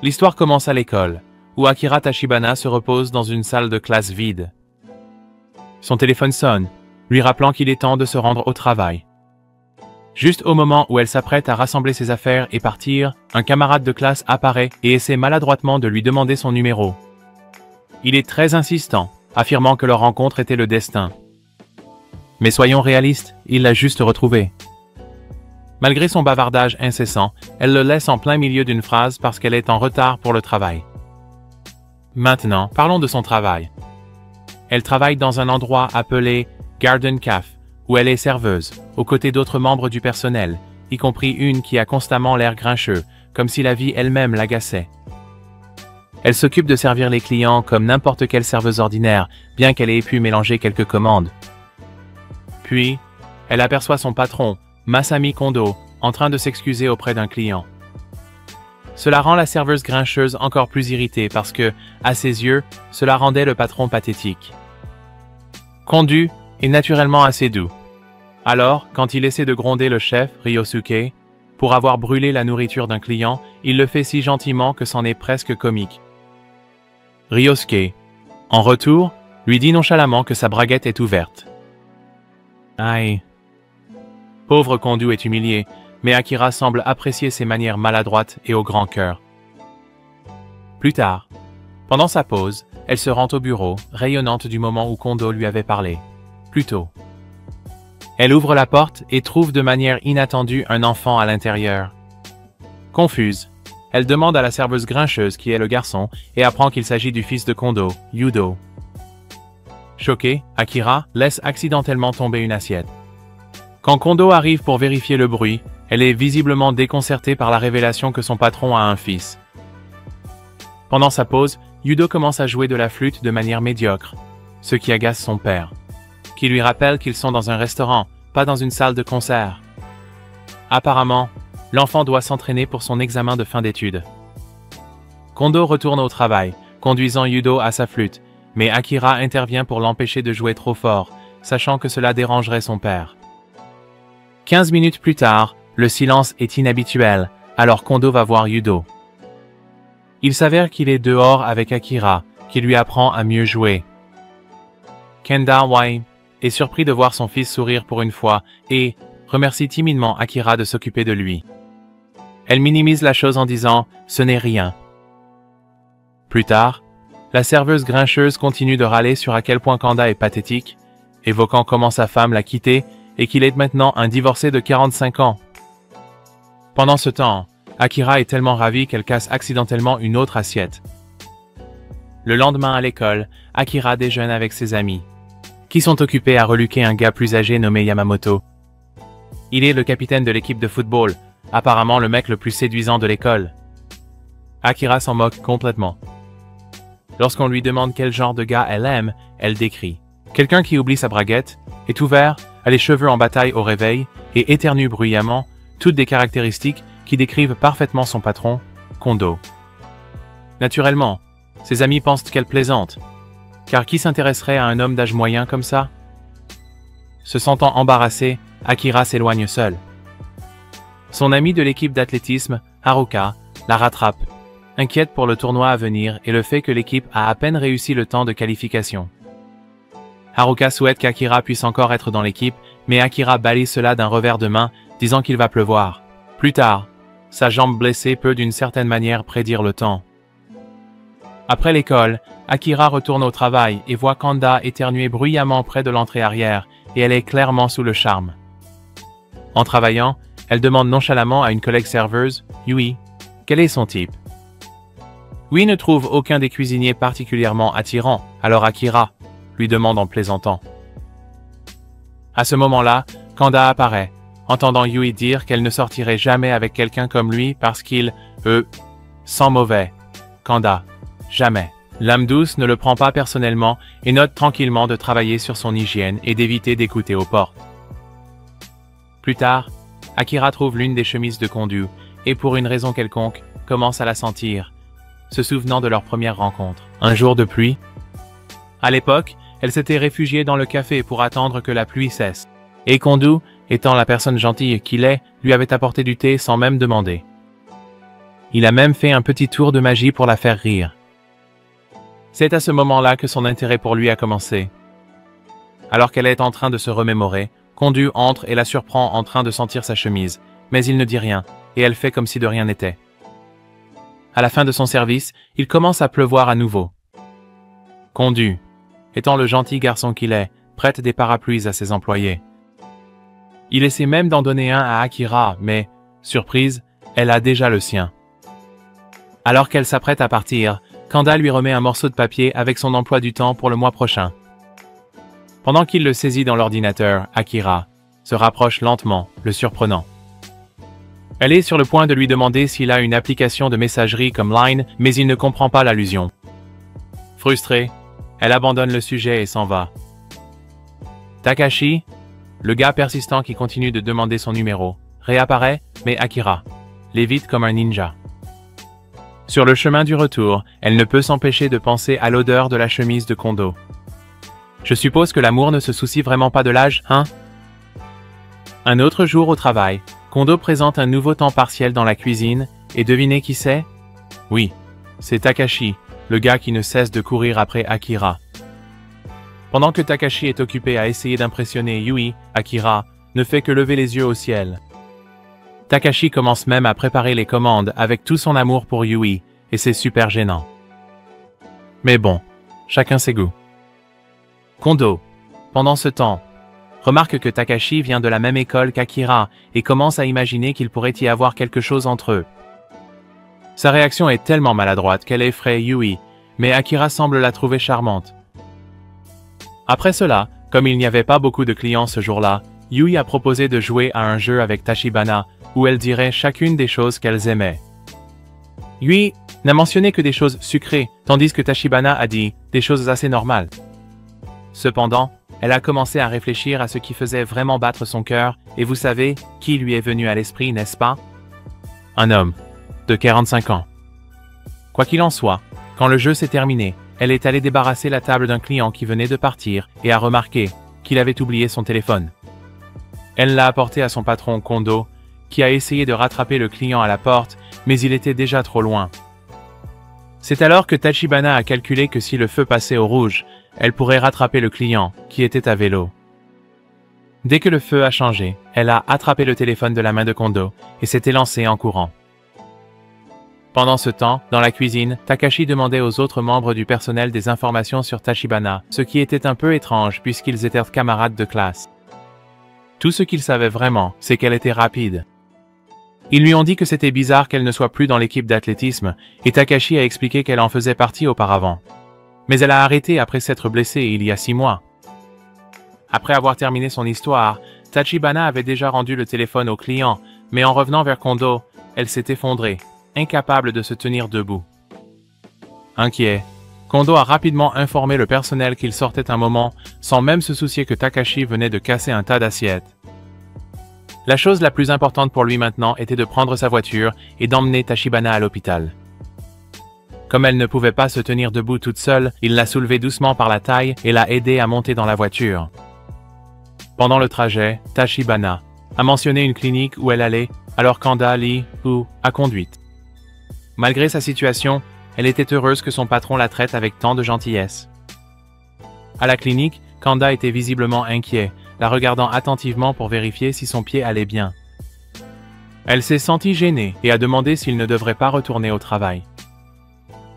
L'histoire commence à l'école, où Akira Tachibana se repose dans une salle de classe vide. Son téléphone sonne, lui rappelant qu'il est temps de se rendre au travail. Juste au moment où elle s'apprête à rassembler ses affaires et partir, un camarade de classe apparaît et essaie maladroitement de lui demander son numéro. Il est très insistant, affirmant que leur rencontre était le destin. Mais soyons réalistes, il l'a juste retrouvé. Malgré son bavardage incessant, elle le laisse en plein milieu d'une phrase parce qu'elle est en retard pour le travail. Maintenant, parlons de son travail. Elle travaille dans un endroit appelé Garden Caf, où elle est serveuse, aux côtés d'autres membres du personnel, y compris une qui a constamment l'air grincheux, comme si la vie elle-même l'agaçait. Elle s'occupe de servir les clients comme n'importe quelle serveuse ordinaire, bien qu'elle ait pu mélanger quelques commandes. Puis, elle aperçoit son patron, Masami Kondo, en train de s'excuser auprès d'un client. Cela rend la serveuse grincheuse encore plus irritée parce que, à ses yeux, cela rendait le patron pathétique. Kondo est naturellement assez doux. Alors, quand il essaie de gronder le chef, Ryosuke, pour avoir brûlé la nourriture d'un client, il le fait si gentiment que c'en est presque comique. Ryosuke, en retour, lui dit nonchalamment que sa braguette est ouverte. Aïe. Pauvre Kondo est humilié, mais Akira semble apprécier ses manières maladroites et au grand cœur. Plus tard, pendant sa pause, elle se rend au bureau, rayonnante du moment où Kondo lui avait parlé. Plus tôt. Elle ouvre la porte et trouve de manière inattendue un enfant à l'intérieur. Confuse, elle demande à la serveuse grincheuse qui est le garçon et apprend qu'il s'agit du fils de Kondo, Yudo. Choquée, Akira laisse accidentellement tomber une assiette. Quand Kondo arrive pour vérifier le bruit, elle est visiblement déconcertée par la révélation que son patron a un fils. Pendant sa pause, Yudo commence à jouer de la flûte de manière médiocre, ce qui agace son père, qui lui rappelle qu'ils sont dans un restaurant, pas dans une salle de concert. Apparemment, l'enfant doit s'entraîner pour son examen de fin d'études. Kondo retourne au travail, conduisant Yudo à sa flûte, mais Akira intervient pour l'empêcher de jouer trop fort, sachant que cela dérangerait son père. 15 minutes plus tard, le silence est inhabituel, alors Kondo va voir Yudo. Il s'avère qu'il est dehors avec Akira, qui lui apprend à mieux jouer. Kenda Wai est surpris de voir son fils sourire pour une fois et remercie timidement Akira de s'occuper de lui. Elle minimise la chose en disant « ce n'est rien ». Plus tard, la serveuse grincheuse continue de râler sur à quel point Kanda est pathétique, évoquant comment sa femme l'a quitté et qu'il est maintenant un divorcé de 45 ans. Pendant ce temps, Akira est tellement ravie qu'elle casse accidentellement une autre assiette. Le lendemain à l'école, Akira déjeune avec ses amis, qui sont occupés à reluquer un gars plus âgé nommé Yamamoto. Il est le capitaine de l'équipe de football, apparemment le mec le plus séduisant de l'école. Akira s'en moque complètement. Lorsqu'on lui demande quel genre de gars elle aime, elle décrit quelqu'un qui oublie sa braguette, est ouvert, a les cheveux en bataille au réveil et éternue bruyamment, toutes des caractéristiques qui décrivent parfaitement son patron, Kondo. Naturellement, ses amis pensent qu'elle plaisante, car qui s'intéresserait à un homme d'âge moyen comme ça? Se sentant embarrassée, Akira s'éloigne seule. Son ami de l'équipe d'athlétisme, Haruka, la rattrape, inquiète pour le tournoi à venir et le fait que l'équipe a à peine réussi le temps de qualification. Haruka souhaite qu'Akira puisse encore être dans l'équipe, mais Akira balaye cela d'un revers de main, disant qu'il va pleuvoir. Plus tard, sa jambe blessée peut d'une certaine manière prédire le temps. Après l'école, Akira retourne au travail et voit Kanda éternuer bruyamment près de l'entrée arrière, et elle est clairement sous le charme. En travaillant, elle demande nonchalamment à une collègue serveuse, Yui, quel est son type. Yui ne trouve aucun des cuisiniers particulièrement attirant, alors Akira lui demande en plaisantant. À ce moment-là, Kanda apparaît, entendant Yui dire qu'elle ne sortirait jamais avec quelqu'un comme lui parce qu'il, sent mauvais. Kanda, jamais. L'âme douce ne le prend pas personnellement et note tranquillement de travailler sur son hygiène et d'éviter d'écouter aux portes. Plus tard, Akira trouve l'une des chemises de Kondo et pour une raison quelconque, commence à la sentir, se souvenant de leur première rencontre. Un jour de pluie. À l'époque, elle s'était réfugiée dans le café pour attendre que la pluie cesse. Et Kondo, étant la personne gentille qu'il est, lui avait apporté du thé sans même demander. Il a même fait un petit tour de magie pour la faire rire. C'est à ce moment-là que son intérêt pour lui a commencé. Alors qu'elle est en train de se remémorer, Kondo entre et la surprend en train de sentir sa chemise, mais il ne dit rien, et elle fait comme si de rien n'était. À la fin de son service, il commence à pleuvoir à nouveau. Kondo, étant le gentil garçon qu'il est, prête des parapluies à ses employés. Il essaie même d'en donner un à Akira, mais, surprise, elle a déjà le sien. Alors qu'elle s'apprête à partir, Kanda lui remet un morceau de papier avec son emploi du temps pour le mois prochain. Pendant qu'il le saisit dans l'ordinateur, Akira se rapproche lentement, le surprenant. Elle est sur le point de lui demander s'il a une application de messagerie comme Line, mais il ne comprend pas l'allusion. Frustrée, elle abandonne le sujet et s'en va. Takashi, le gars persistant qui continue de demander son numéro, réapparaît, mais Akira l'évite comme un ninja. Sur le chemin du retour, elle ne peut s'empêcher de penser à l'odeur de la chemise de Kondo. Je suppose que l'amour ne se soucie vraiment pas de l'âge, hein? Un autre jour au travail, Kondo présente un nouveau temps partiel dans la cuisine, et devinez qui c'est? Oui, c'est Takashi, le gars qui ne cesse de courir après Akira. Pendant que Takashi est occupé à essayer d'impressionner Yui, Akira ne fait que lever les yeux au ciel. Takashi commence même à préparer les commandes avec tout son amour pour Yui, et c'est super gênant. Mais bon, chacun ses goûts. Kondo, pendant ce temps, remarque que Takashi vient de la même école qu'Akira et commence à imaginer qu'il pourrait y avoir quelque chose entre eux. Sa réaction est tellement maladroite qu'elle effraie Yui, mais Akira semble la trouver charmante. Après cela, comme il n'y avait pas beaucoup de clients ce jour-là, Yui a proposé de jouer à un jeu avec Tachibana, où elle dirait chacune des choses qu'elles aimaient. Yui n'a mentionné que des choses sucrées, tandis que Tachibana a dit des choses assez normales. Cependant, elle a commencé à réfléchir à ce qui faisait vraiment battre son cœur, et vous savez qui lui est venu à l'esprit, n'est-ce pas? Un homme, de 45 ans. Quoi qu'il en soit, quand le jeu s'est terminé, elle est allée débarrasser la table d'un client qui venait de partir et a remarqué qu'il avait oublié son téléphone. Elle l'a apporté à son patron Kondo, qui a essayé de rattraper le client à la porte, mais il était déjà trop loin. C'est alors que Tachibana a calculé que si le feu passait au rouge, elle pourrait rattraper le client, qui était à vélo. Dès que le feu a changé, elle a attrapé le téléphone de la main de Kondo et s'était lancée en courant. Pendant ce temps, dans la cuisine, Takashi demandait aux autres membres du personnel des informations sur Tachibana, ce qui était un peu étrange puisqu'ils étaient camarades de classe. Tout ce qu'ils savaient vraiment, c'est qu'elle était rapide. Ils lui ont dit que c'était bizarre qu'elle ne soit plus dans l'équipe d'athlétisme, et Takashi a expliqué qu'elle en faisait partie auparavant. Mais elle a arrêté après s'être blessée il y a 6 mois. Après avoir terminé son histoire, Tachibana avait déjà rendu le téléphone au client, mais en revenant vers Kondo, elle s'est effondrée, incapable de se tenir debout. Inquiet, Kondo a rapidement informé le personnel qu'il sortait un moment, sans même se soucier que Takashi venait de casser un tas d'assiettes. La chose la plus importante pour lui maintenant était de prendre sa voiture et d'emmener Tachibana à l'hôpital. Comme elle ne pouvait pas se tenir debout toute seule, il l'a soulevée doucement par la taille et l'a aidée à monter dans la voiture. Pendant le trajet, Tachibana a mentionné une clinique où elle allait, alors Kanda a conduite. Malgré sa situation, elle était heureuse que son patron la traite avec tant de gentillesse. À la clinique, Kanda était visiblement inquiet, la regardant attentivement pour vérifier si son pied allait bien. Elle s'est sentie gênée et a demandé s'il ne devrait pas retourner au travail.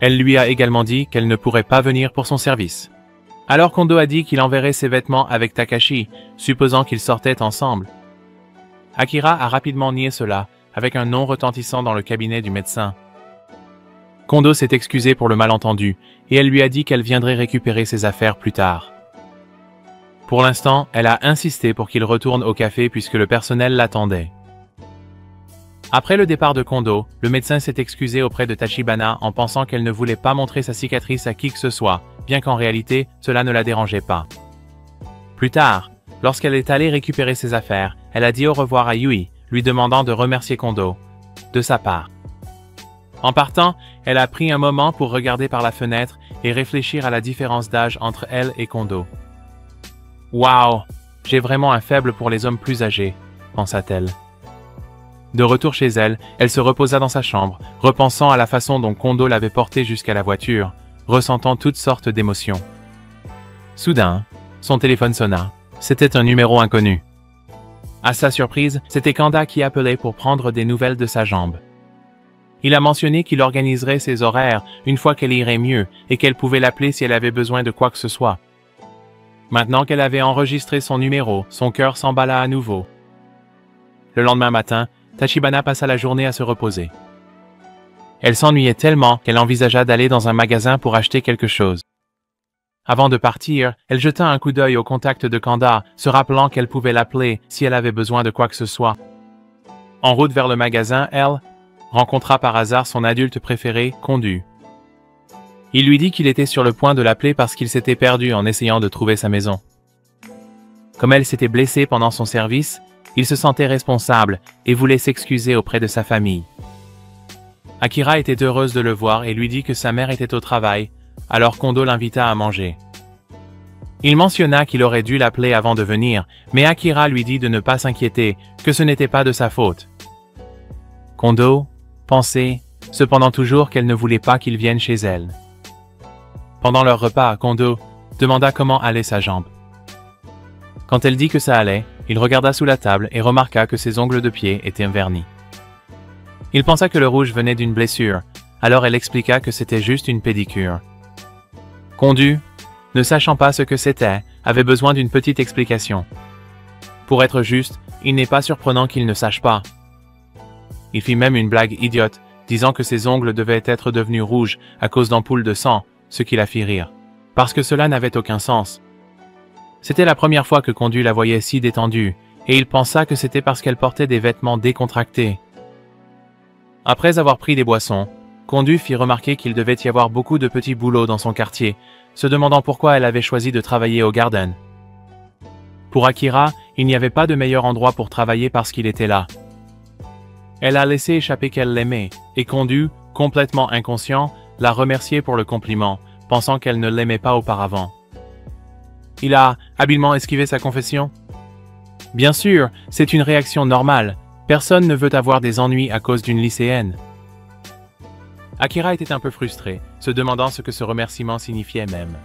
Elle lui a également dit qu'elle ne pourrait pas venir pour son service. Alors Kondo a dit qu'il enverrait ses vêtements avec Takashi, supposant qu'ils sortaient ensemble. Akira a rapidement nié cela, avec un non retentissant dans le cabinet du médecin. Kondo s'est excusée pour le malentendu, et elle lui a dit qu'elle viendrait récupérer ses affaires plus tard. Pour l'instant, elle a insisté pour qu'il retourne au café puisque le personnel l'attendait. Après le départ de Kondo, le médecin s'est excusé auprès de Tachibana en pensant qu'elle ne voulait pas montrer sa cicatrice à qui que ce soit, bien qu'en réalité, cela ne la dérangeait pas. Plus tard, lorsqu'elle est allée récupérer ses affaires, elle a dit au revoir à Yui, lui demandant de remercier Kondo, de sa part. En partant, elle a pris un moment pour regarder par la fenêtre et réfléchir à la différence d'âge entre elle et Kondo. « Waouh, j'ai vraiment un faible pour les hommes plus âgés », pensa-t-elle. De retour chez elle, elle se reposa dans sa chambre, repensant à la façon dont Kondo l'avait portée jusqu'à la voiture, ressentant toutes sortes d'émotions. Soudain, son téléphone sonna. C'était un numéro inconnu. À sa surprise, c'était Kanda qui appelait pour prendre des nouvelles de sa jambe. Il a mentionné qu'il organiserait ses horaires une fois qu'elle irait mieux et qu'elle pouvait l'appeler si elle avait besoin de quoi que ce soit. Maintenant qu'elle avait enregistré son numéro, son cœur s'emballa à nouveau. Le lendemain matin, Tachibana passa la journée à se reposer. Elle s'ennuyait tellement qu'elle envisagea d'aller dans un magasin pour acheter quelque chose. Avant de partir, elle jeta un coup d'œil au contact de Kanda, se rappelant qu'elle pouvait l'appeler si elle avait besoin de quoi que ce soit. En route vers le magasin, elle rencontra par hasard son adulte préféré, Kondu. Il lui dit qu'il était sur le point de l'appeler parce qu'il s'était perdu en essayant de trouver sa maison. Comme elle s'était blessée pendant son service, il se sentait responsable et voulait s'excuser auprès de sa famille. Akira était heureuse de le voir et lui dit que sa mère était au travail, alors Kondo l'invita à manger. Il mentionna qu'il aurait dû l'appeler avant de venir, mais Akira lui dit de ne pas s'inquiéter, que ce n'était pas de sa faute. Kondo pensait, cependant toujours qu'elle ne voulait pas qu'il vienne chez elle. Pendant leur repas, Kondo demanda comment allait sa jambe. Quand elle dit que ça allait, il regarda sous la table et remarqua que ses ongles de pied étaient vernis. Il pensa que le rouge venait d'une blessure, alors elle expliqua que c'était juste une pédicure. Kondu, ne sachant pas ce que c'était, avait besoin d'une petite explication. Pour être juste, il n'est pas surprenant qu'il ne sache pas. Il fit même une blague idiote, disant que ses ongles devaient être devenus rouges à cause d'ampoules de sang, ce qui la fit rire. Parce que cela n'avait aucun sens. C'était la première fois que Kondu la voyait si détendue, et il pensa que c'était parce qu'elle portait des vêtements décontractés. Après avoir pris des boissons, Kondu fit remarquer qu'il devait y avoir beaucoup de petits boulots dans son quartier, se demandant pourquoi elle avait choisi de travailler au Garden. Pour Akira, il n'y avait pas de meilleur endroit pour travailler parce qu'il était là. Elle a laissé échapper qu'elle l'aimait, et Kondu, complètement inconscient, l'a remercié pour le compliment, pensant qu'elle ne l'aimait pas auparavant. Il a habilement esquivé sa confession. Bien sûr, c'est une réaction normale. Personne ne veut avoir des ennuis à cause d'une lycéenne. Akira était un peu frustré, se demandant ce que ce remerciement signifiait même.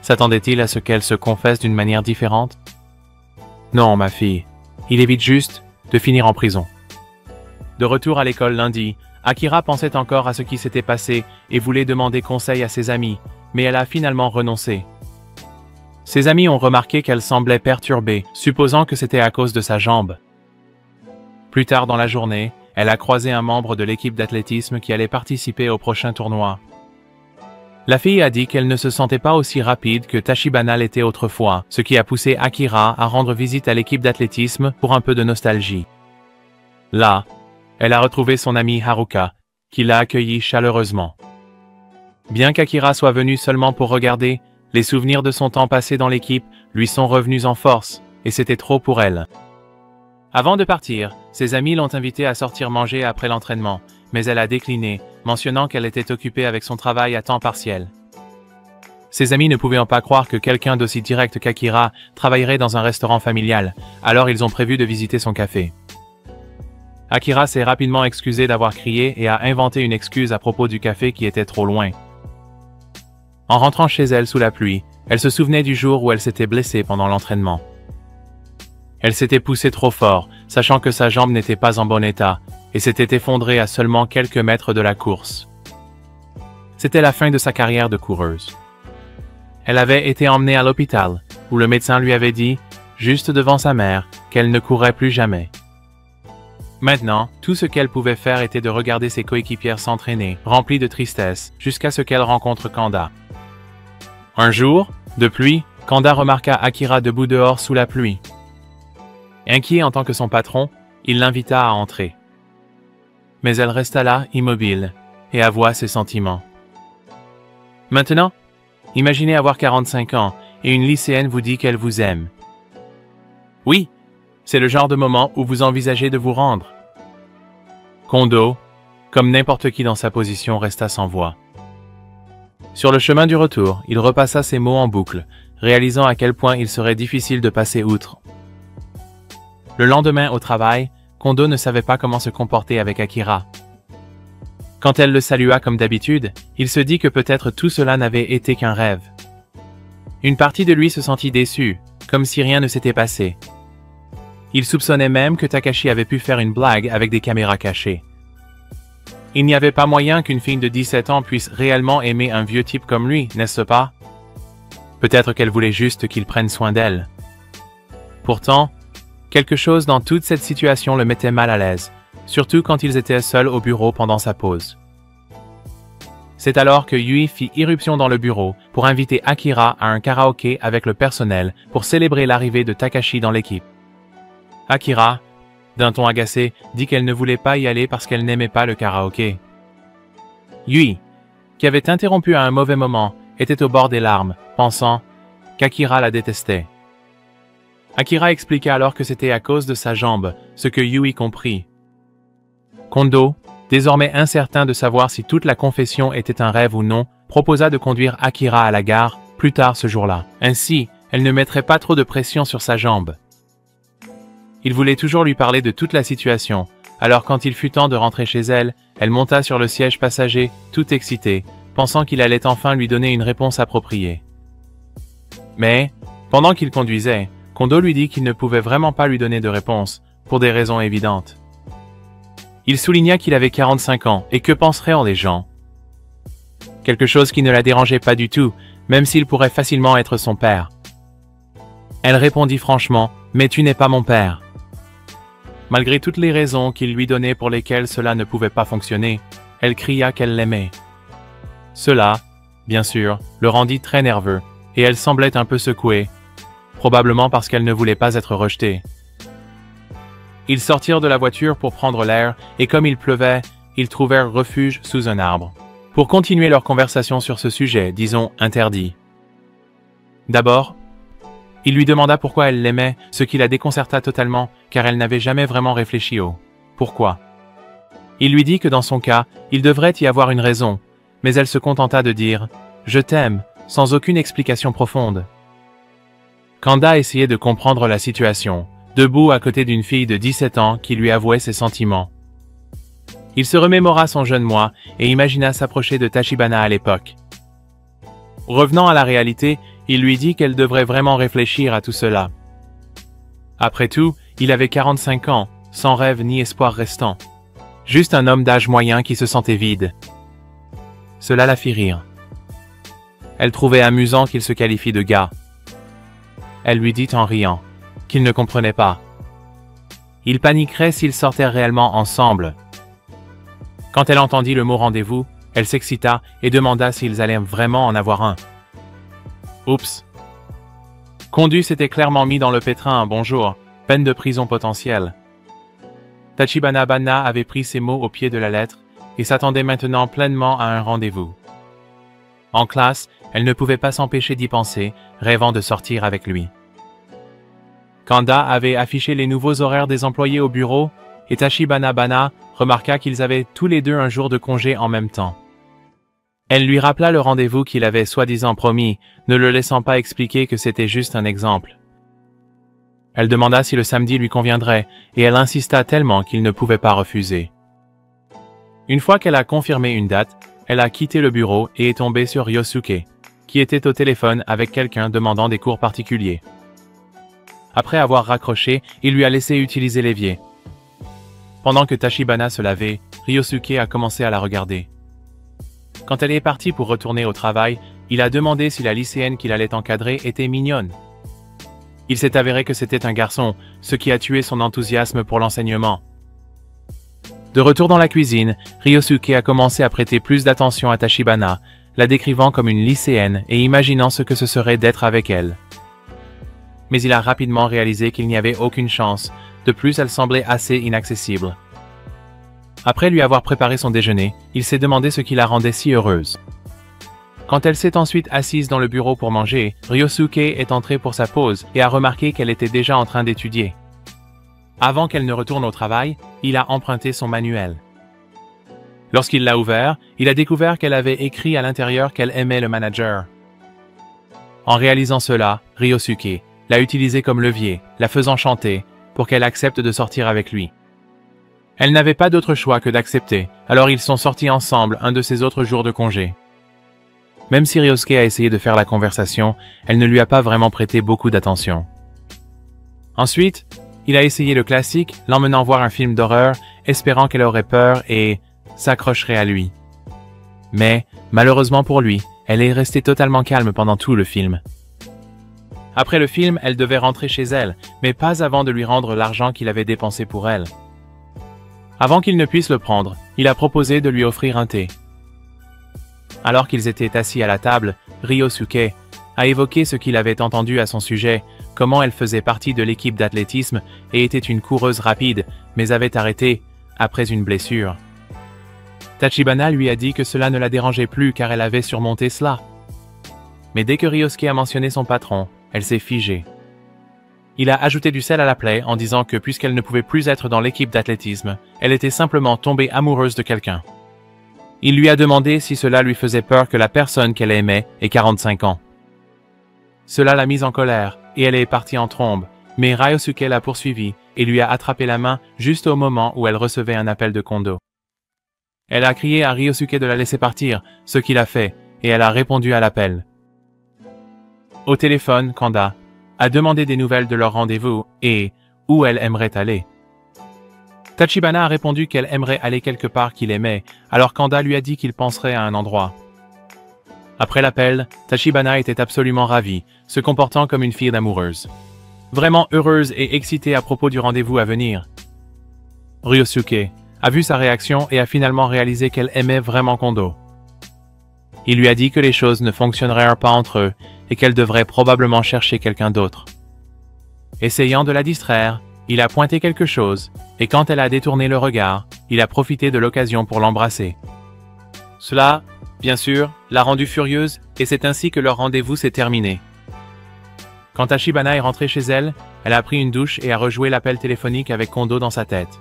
S'attendait-il à ce qu'elle se confesse d'une manière différente? Non, ma fille. Il évite juste de finir en prison. De retour à l'école lundi, Akira pensait encore à ce qui s'était passé et voulait demander conseil à ses amis, mais elle a finalement renoncé. Ses amis ont remarqué qu'elle semblait perturbée, supposant que c'était à cause de sa jambe. Plus tard dans la journée, elle a croisé un membre de l'équipe d'athlétisme qui allait participer au prochain tournoi. La fille a dit qu'elle ne se sentait pas aussi rapide que Tachibana l'était autrefois, ce qui a poussé Akira à rendre visite à l'équipe d'athlétisme pour un peu de nostalgie. Là, elle a retrouvé son amie Haruka, qui l'a accueillie chaleureusement. Bien qu'Akira soit venu seulement pour regarder, les souvenirs de son temps passé dans l'équipe lui sont revenus en force, et c'était trop pour elle. Avant de partir, ses amis l'ont invitée à sortir manger après l'entraînement, mais elle a décliné, mentionnant qu'elle était occupée avec son travail à temps partiel. Ses amis ne pouvaient pas croire que quelqu'un d'aussi direct qu'Akira travaillerait dans un restaurant familial, alors ils ont prévu de visiter son café. Akira s'est rapidement excusé d'avoir crié et a inventé une excuse à propos du café qui était trop loin. En rentrant chez elle sous la pluie, elle se souvenait du jour où elle s'était blessée pendant l'entraînement. Elle s'était poussée trop fort, sachant que sa jambe n'était pas en bon état, et s'était effondrée à seulement quelques mètres de la course. C'était la fin de sa carrière de coureuse. Elle avait été emmenée à l'hôpital, où le médecin lui avait dit, juste devant sa mère, qu'elle ne courrait plus jamais. Maintenant, tout ce qu'elle pouvait faire était de regarder ses coéquipières s'entraîner, remplies de tristesse, jusqu'à ce qu'elle rencontre Kanda. Un jour, de pluie, Kanda remarqua Akira debout dehors sous la pluie. Inquiet en tant que son patron, il l'invita à entrer. Mais elle resta là, immobile, et avoua ses sentiments. Maintenant, imaginez avoir 45 ans et une lycéenne vous dit qu'elle vous aime. Oui, c'est le genre de moment où vous envisagez de vous rendre. Kondo, comme n'importe qui dans sa position, resta sans voix. Sur le chemin du retour, il repassa ses mots en boucle, réalisant à quel point il serait difficile de passer outre. Le lendemain au travail, Kondo ne savait pas comment se comporter avec Akira. Quand elle le salua comme d'habitude, il se dit que peut-être tout cela n'avait été qu'un rêve. Une partie de lui se sentit déçue, comme si rien ne s'était passé. Il soupçonnait même que Takashi avait pu faire une blague avec des caméras cachées. Il n'y avait pas moyen qu'une fille de 17 ans puisse réellement aimer un vieux type comme lui, n'est-ce pas? Peut-être qu'elle voulait juste qu'il prenne soin d'elle. Pourtant, quelque chose dans toute cette situation le mettait mal à l'aise, surtout quand ils étaient seuls au bureau pendant sa pause. C'est alors que Yui fit irruption dans le bureau pour inviter Akira à un karaoké avec le personnel pour célébrer l'arrivée de Takashi dans l'équipe. Akira, d'un ton agacé, dit qu'elle ne voulait pas y aller parce qu'elle n'aimait pas le karaoké. Yui, qui avait interrompu à un mauvais moment, était au bord des larmes, pensant qu'Akira la détestait. Akira expliqua alors que c'était à cause de sa jambe, ce que Yui comprit. Kondo, désormais incertain de savoir si toute la confession était un rêve ou non, proposa de conduire Akira à la gare plus tard ce jour-là. Ainsi, elle ne mettrait pas trop de pression sur sa jambe. Il voulait toujours lui parler de toute la situation, alors quand il fut temps de rentrer chez elle, elle monta sur le siège passager, tout excitée, pensant qu'il allait enfin lui donner une réponse appropriée. Mais, pendant qu'il conduisait, Kondo lui dit qu'il ne pouvait vraiment pas lui donner de réponse, pour des raisons évidentes. Il souligna qu'il avait 45 ans, et que penseraient les gens? Quelque chose qui ne la dérangeait pas du tout, même s'il pourrait facilement être son père. Elle répondit franchement, « Mais tu n'es pas mon père. » Malgré toutes les raisons qu'il lui donnait pour lesquelles cela ne pouvait pas fonctionner, elle cria qu'elle l'aimait. Cela, bien sûr, le rendit très nerveux, et elle semblait un peu secouée, probablement parce qu'elle ne voulait pas être rejetée. Ils sortirent de la voiture pour prendre l'air, et comme il pleuvait, ils trouvèrent refuge sous un arbre. Pour continuer leur conversation sur ce sujet, disons interdit. D'abord, il lui demanda pourquoi elle l'aimait, ce qui la déconcerta totalement, car elle n'avait jamais vraiment réfléchi au « pourquoi ». Il lui dit que dans son cas, il devrait y avoir une raison, mais elle se contenta de dire « je t'aime », sans aucune explication profonde. Kanda essayait de comprendre la situation, debout à côté d'une fille de 17 ans qui lui avouait ses sentiments. Il se remémora son jeune moi et imagina s'approcher de Tachibana à l'époque. Revenant à la réalité, il lui dit qu'elle devrait vraiment réfléchir à tout cela. Après tout, il avait 45 ans, sans rêve ni espoir restant. Juste un homme d'âge moyen qui se sentait vide. Cela la fit rire. Elle trouvait amusant qu'il se qualifie de gars. Elle lui dit en riant qu'il ne comprenait pas. Il paniquerait s'ils sortaient réellement ensemble. Quand elle entendit le mot rendez-vous, elle s'excita et demanda s'ils allaient vraiment en avoir un. Oups. Kondu s'était clairement mis dans le pétrin un bonjour, peine de prison potentielle. Tachibana Banna avait pris ces mots au pied de la lettre et s'attendait maintenant pleinement à un rendez-vous. En classe, elle ne pouvait pas s'empêcher d'y penser, rêvant de sortir avec lui. Kanda avait affiché les nouveaux horaires des employés au bureau et Tachibana Banna remarqua qu'ils avaient tous les deux un jour de congé en même temps. Elle lui rappela le rendez-vous qu'il avait soi-disant promis, ne le laissant pas expliquer que c'était juste un exemple. Elle demanda si le samedi lui conviendrait et elle insista tellement qu'il ne pouvait pas refuser. Une fois qu'elle a confirmé une date, elle a quitté le bureau et est tombée sur Ryosuke, qui était au téléphone avec quelqu'un demandant des cours particuliers. Après avoir raccroché, il lui a laissé utiliser l'évier. Pendant que Tachibana se lavait, Ryosuke a commencé à la regarder. Quand elle est partie pour retourner au travail, il a demandé si la lycéenne qu'il allait encadrer était mignonne. Il s'est avéré que c'était un garçon, ce qui a tué son enthousiasme pour l'enseignement. De retour dans la cuisine, Ryosuke a commencé à prêter plus d'attention à Tachibana, la décrivant comme une lycéenne et imaginant ce que ce serait d'être avec elle. Mais il a rapidement réalisé qu'il n'y avait aucune chance, de plus elle semblait assez inaccessible. Après lui avoir préparé son déjeuner, il s'est demandé ce qui la rendait si heureuse. Quand elle s'est ensuite assise dans le bureau pour manger, Ryosuke est entré pour sa pause et a remarqué qu'elle était déjà en train d'étudier. Avant qu'elle ne retourne au travail, il a emprunté son manuel. Lorsqu'il l'a ouvert, il a découvert qu'elle avait écrit à l'intérieur qu'elle aimait le manager. En réalisant cela, Ryosuke l'a utilisé comme levier, la faisant chanter, pour qu'elle accepte de sortir avec lui. Elle n'avait pas d'autre choix que d'accepter, alors ils sont sortis ensemble un de ces autres jours de congé. Même si Ryosuke a essayé de faire la conversation, elle ne lui a pas vraiment prêté beaucoup d'attention. Ensuite, il a essayé le classique, l'emmenant voir un film d'horreur, espérant qu'elle aurait peur et s'accrocherait à lui. Mais, malheureusement pour lui, elle est restée totalement calme pendant tout le film. Après le film, elle devait rentrer chez elle, mais pas avant de lui rendre l'argent qu'il avait dépensé pour elle. Avant qu'il ne puisse le prendre, il a proposé de lui offrir un thé. Alors qu'ils étaient assis à la table, Ryosuke a évoqué ce qu'il avait entendu à son sujet, comment elle faisait partie de l'équipe d'athlétisme et était une coureuse rapide, mais avait arrêté après une blessure. Tachibana lui a dit que cela ne la dérangeait plus car elle avait surmonté cela. Mais dès que Ryosuke a mentionné son patron, elle s'est figée. Il a ajouté du sel à la plaie en disant que puisqu'elle ne pouvait plus être dans l'équipe d'athlétisme, elle était simplement tombée amoureuse de quelqu'un. Il lui a demandé si cela lui faisait peur que la personne qu'elle aimait ait 45 ans. Cela l'a mise en colère et elle est partie en trombe, mais Ryosuke l'a poursuivie et lui a attrapé la main juste au moment où elle recevait un appel de Kondo. Elle a crié à Ryosuke de la laisser partir, ce qu'il a fait, et elle a répondu à l'appel. Au téléphone, Kanda a demandé des nouvelles de leur rendez-vous et où elle aimerait aller. Tachibana a répondu qu'elle aimerait aller quelque part qu'il aimait, alors Kanda lui a dit qu'il penserait à un endroit. Après l'appel, Tachibana était absolument ravie, se comportant comme une fille d'amoureuse. Vraiment heureuse et excitée à propos du rendez-vous à venir. Ryosuke a vu sa réaction et a finalement réalisé qu'elle aimait vraiment Kondo. Il lui a dit que les choses ne fonctionneraient pas entre eux et qu'elle devrait probablement chercher quelqu'un d'autre. Essayant de la distraire, il a pointé quelque chose, et quand elle a détourné le regard, il a profité de l'occasion pour l'embrasser. Cela, bien sûr, l'a rendue furieuse, et c'est ainsi que leur rendez-vous s'est terminé. Quand Tachibana est rentrée chez elle, elle a pris une douche et a rejoué l'appel téléphonique avec Kondo dans sa tête.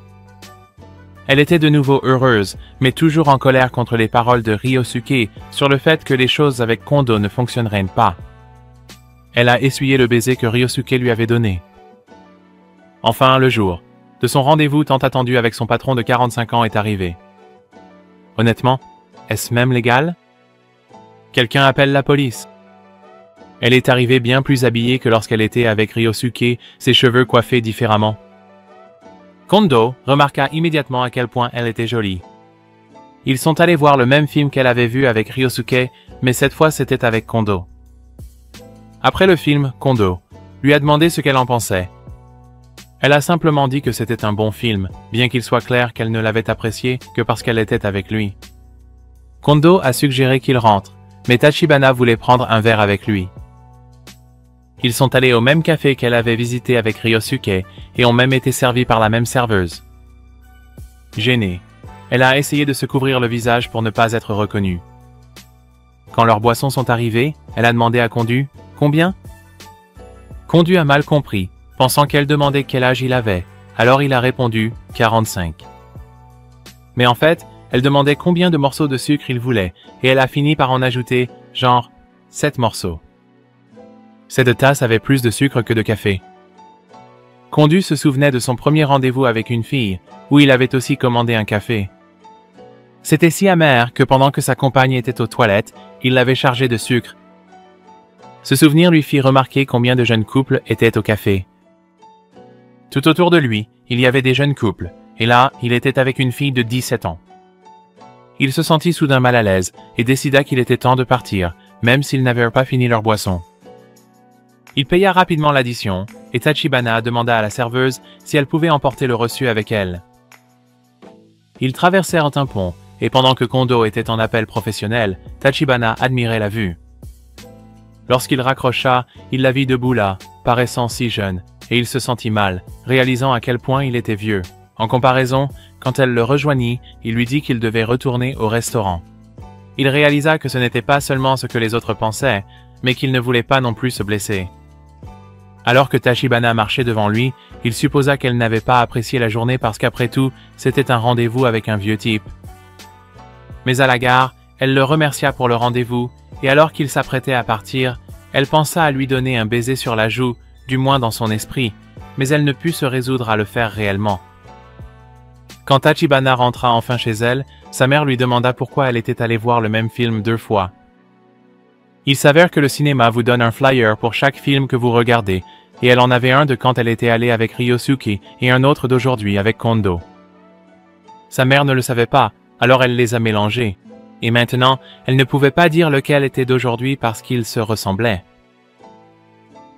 Elle était de nouveau heureuse, mais toujours en colère contre les paroles de Ryosuke sur le fait que les choses avec Kondo ne fonctionneraient pas. Elle a essuyé le baiser que Ryosuke lui avait donné. Enfin, le jour de son rendez-vous tant attendu avec son patron de 45 ans est arrivé. Honnêtement, est-ce même légal? Quelqu'un appelle la police. Elle est arrivée bien plus habillée que lorsqu'elle était avec Ryosuke, ses cheveux coiffés différemment. Kondo remarqua immédiatement à quel point elle était jolie. Ils sont allés voir le même film qu'elle avait vu avec Ryosuke, mais cette fois c'était avec Kondo. Après le film, Kondo lui a demandé ce qu'elle en pensait. Elle a simplement dit que c'était un bon film, bien qu'il soit clair qu'elle ne l'avait apprécié que parce qu'elle était avec lui. Kondo a suggéré qu'il rentre, mais Tachibana voulait prendre un verre avec lui. Ils sont allés au même café qu'elle avait visité avec Ryosuke et ont même été servis par la même serveuse. Gênée, elle a essayé de se couvrir le visage pour ne pas être reconnue. Quand leurs boissons sont arrivées, elle a demandé à Kondo « Combien ?» Kondo a mal compris, pensant qu'elle demandait quel âge il avait, alors il a répondu « 45 ». Mais en fait, elle demandait combien de morceaux de sucre il voulait, et elle a fini par en ajouter, genre, 7 morceaux. Cette tasse avait plus de sucre que de café. Kondo se souvenait de son premier rendez-vous avec une fille, où il avait aussi commandé un café. C'était si amer que pendant que sa compagne était aux toilettes, il l'avait chargée de sucre. Ce souvenir lui fit remarquer combien de jeunes couples étaient au café. Tout autour de lui, il y avait des jeunes couples, et là, il était avec une fille de 17 ans. Il se sentit soudain mal à l'aise et décida qu'il était temps de partir, même s'ils n'avaient pas fini leur boisson. Il paya rapidement l'addition, et Tachibana demanda à la serveuse si elle pouvait emporter le reçu avec elle. Ils traversèrent un pont, et pendant que Kondo était en appel professionnel, Tachibana admirait la vue. Lorsqu'il raccrocha, il la vit debout là, paraissant si jeune, et il se sentit mal, réalisant à quel point il était vieux. En comparaison, quand elle le rejoignit, il lui dit qu'il devait retourner au restaurant. Il réalisa que ce n'était pas seulement ce que les autres pensaient, mais qu'il ne voulait pas non plus se blesser. Alors que Tachibana marchait devant lui, il supposa qu'elle n'avait pas apprécié la journée parce qu'après tout, c'était un rendez-vous avec un vieux type. Mais à la gare, elle le remercia pour le rendez-vous, et alors qu'il s'apprêtait à partir, elle pensa à lui donner un baiser sur la joue, du moins dans son esprit, mais elle ne put se résoudre à le faire réellement. Quand Tachibana rentra enfin chez elle, sa mère lui demanda pourquoi elle était allée voir le même film 2 fois. Il s'avère que le cinéma vous donne un flyer pour chaque film que vous regardez, et elle en avait un de quand elle était allée avec Ryosuke et un autre d'aujourd'hui avec Kondo. Sa mère ne le savait pas, alors elle les a mélangés. Et maintenant, elle ne pouvait pas dire lequel était d'aujourd'hui parce qu'ils se ressemblaient.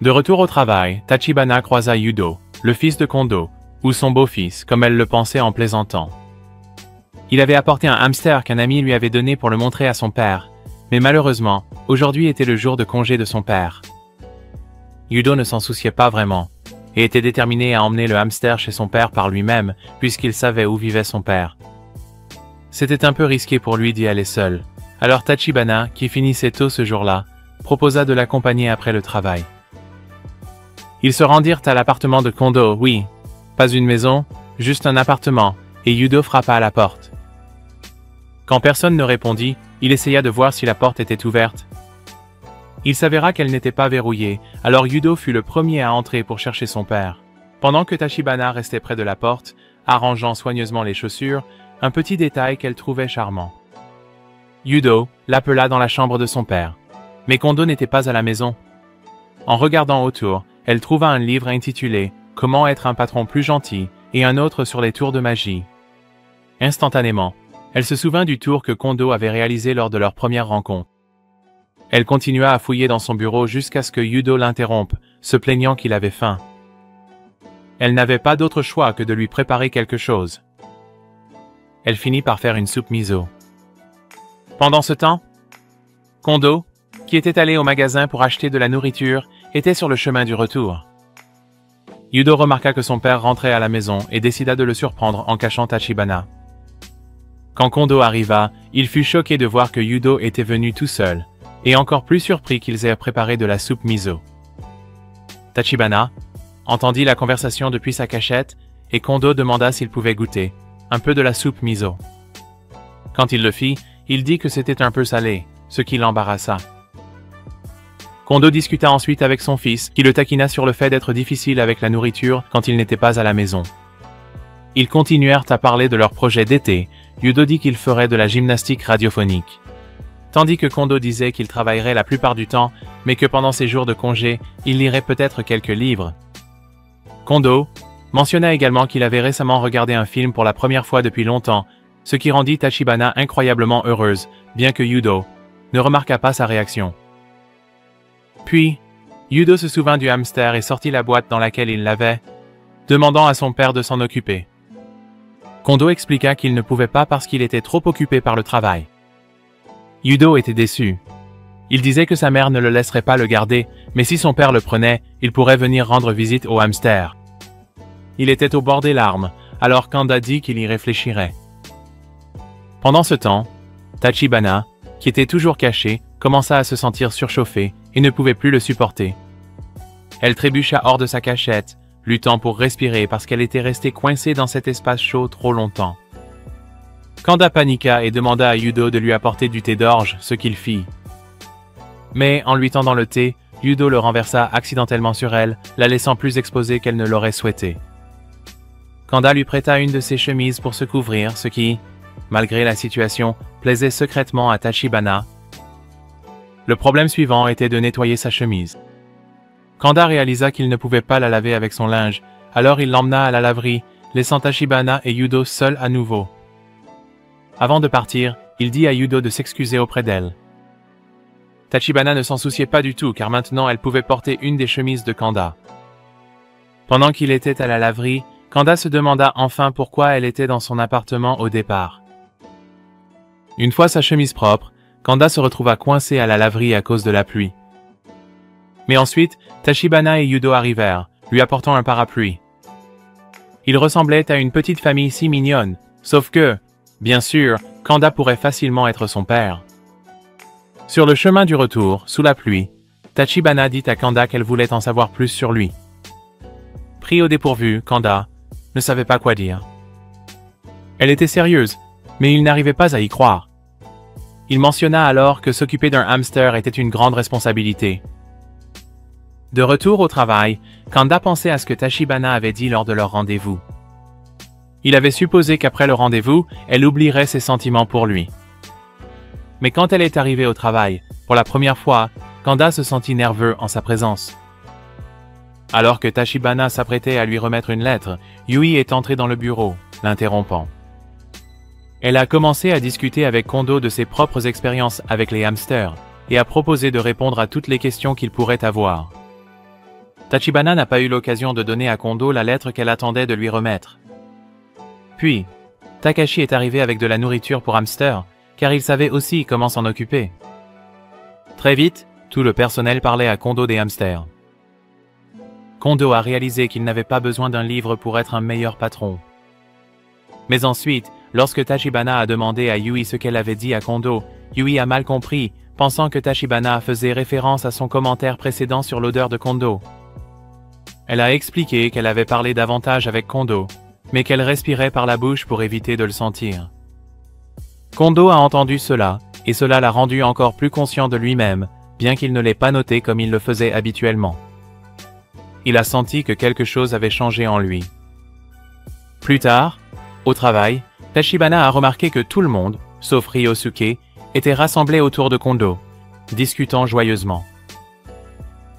De retour au travail, Tachibana croisa Yudo, le fils de Kondo, ou son beau-fils, comme elle le pensait en plaisantant. Il avait apporté un hamster qu'un ami lui avait donné pour le montrer à son père, mais malheureusement, aujourd'hui était le jour de congé de son père. Yudo ne s'en souciait pas vraiment, et était déterminé à emmener le hamster chez son père par lui-même, puisqu'il savait où vivait son père. C'était un peu risqué pour lui d'y aller seul, alors Tachibana, qui finissait tôt ce jour-là, proposa de l'accompagner après le travail. Ils se rendirent à l'appartement de Kondo, oui, pas une maison, juste un appartement, et Yudo frappa à la porte. Quand personne ne répondit, il essaya de voir si la porte était ouverte. Il s'avéra qu'elle n'était pas verrouillée, alors Yudo fut le premier à entrer pour chercher son père. Pendant que Tachibana restait près de la porte, arrangeant soigneusement les chaussures, un petit détail qu'elle trouvait charmant. Yudo l'appela dans la chambre de son père. Mais Kondo n'était pas à la maison. En regardant autour, elle trouva un livre intitulé « Comment être un patron plus gentil » et un autre sur les tours de magie. Instantanément, elle se souvint du tour que Kondo avait réalisé lors de leur première rencontre. Elle continua à fouiller dans son bureau jusqu'à ce que Yudo l'interrompe, se plaignant qu'il avait faim. Elle n'avait pas d'autre choix que de lui préparer quelque chose. Elle finit par faire une soupe miso. Pendant ce temps, Kondo, qui était allé au magasin pour acheter de la nourriture, était sur le chemin du retour. Yudo remarqua que son père rentrait à la maison et décida de le surprendre en cachant Tachibana. Quand Kondo arriva, il fut choqué de voir que Yudo était venu tout seul, et encore plus surpris qu'ils aient préparé de la soupe miso. Tachibana entendit la conversation depuis sa cachette et Kondo demanda s'il pouvait goûter un peu de la soupe miso. Quand il le fit, il dit que c'était un peu salé, ce qui l'embarrassa. Kondo discuta ensuite avec son fils, qui le taquina sur le fait d'être difficile avec la nourriture quand il n'était pas à la maison. Ils continuèrent à parler de leur projet d'été. Yudo dit qu'il ferait de la gymnastique radiophonique. Tandis que Kondo disait qu'il travaillerait la plupart du temps, mais que pendant ses jours de congé, il lirait peut-être quelques livres. Kondo mentionna également qu'il avait récemment regardé un film pour la première fois depuis longtemps, ce qui rendit Tachibana incroyablement heureuse, bien que Yudo ne remarqua pas sa réaction. Puis, Yudo se souvint du hamster et sortit la boîte dans laquelle il l'avait, demandant à son père de s'en occuper. Kondo expliqua qu'il ne pouvait pas parce qu'il était trop occupé par le travail. Yudo était déçu. Il disait que sa mère ne le laisserait pas le garder, mais si son père le prenait, il pourrait venir rendre visite au hamster. Il était au bord des larmes, alors Kanda dit qu'il y réfléchirait. Pendant ce temps, Tachibana, qui était toujours cachée, commença à se sentir surchauffée et ne pouvait plus le supporter. Elle trébucha hors de sa cachette, luttant pour respirer parce qu'elle était restée coincée dans cet espace chaud trop longtemps. Kanda paniqua et demanda à Yudo de lui apporter du thé d'orge, ce qu'il fit. Mais en lui tendant le thé, Yudo le renversa accidentellement sur elle, la laissant plus exposée qu'elle ne l'aurait souhaité. Kanda lui prêta une de ses chemises pour se couvrir, ce qui, malgré la situation, plaisait secrètement à Tachibana. Le problème suivant était de nettoyer sa chemise. Kanda réalisa qu'il ne pouvait pas la laver avec son linge, alors il l'emmena à la laverie, laissant Tachibana et Yudo seuls à nouveau. Avant de partir, il dit à Yudo de s'excuser auprès d'elle. Tachibana ne s'en souciait pas du tout car maintenant elle pouvait porter une des chemises de Kanda. Pendant qu'il était à la laverie, Kanda se demanda enfin pourquoi elle était dans son appartement au départ. Une fois sa chemise propre, Kanda se retrouva coincée à la laverie à cause de la pluie. Mais ensuite, Tachibana et Yudo arrivèrent, lui apportant un parapluie. Ils ressemblaient à une petite famille si mignonne, sauf que, bien sûr, Kanda pourrait facilement être son père. Sur le chemin du retour, sous la pluie, Tachibana dit à Kanda qu'elle voulait en savoir plus sur lui. Pris au dépourvu, Kanda ne savait pas quoi dire. Elle était sérieuse, mais il n'arrivait pas à y croire. Il mentionna alors que s'occuper d'un hamster était une grande responsabilité. De retour au travail, Kanda pensait à ce que Tachibana avait dit lors de leur rendez-vous. Il avait supposé qu'après le rendez-vous, elle oublierait ses sentiments pour lui. Mais quand elle est arrivée au travail, pour la première fois, Kanda se sentit nerveux en sa présence. Alors que Tachibana s'apprêtait à lui remettre une lettre, Yui est entrée dans le bureau, l'interrompant. Elle a commencé à discuter avec Kondo de ses propres expériences avec les hamsters et a proposé de répondre à toutes les questions qu'il pourrait avoir. Tachibana n'a pas eu l'occasion de donner à Kondo la lettre qu'elle attendait de lui remettre. Puis, Takashi est arrivé avec de la nourriture pour hamsters, car il savait aussi comment s'en occuper. Très vite, tout le personnel parlait à Kondo des hamsters. Kondo a réalisé qu'il n'avait pas besoin d'un livre pour être un meilleur patron. Mais ensuite, lorsque Tachibana a demandé à Yui ce qu'elle avait dit à Kondo, Yui a mal compris, pensant que Tachibana faisait référence à son commentaire précédent sur l'odeur de Kondo. Elle a expliqué qu'elle avait parlé davantage avec Kondo, mais qu'elle respirait par la bouche pour éviter de le sentir. Kondo a entendu cela, et cela l'a rendu encore plus conscient de lui-même, bien qu'il ne l'ait pas noté comme il le faisait habituellement. Il a senti que quelque chose avait changé en lui. Plus tard, au travail, Tachibana a remarqué que tout le monde, sauf Ryosuke, était rassemblé autour de Kondo, discutant joyeusement.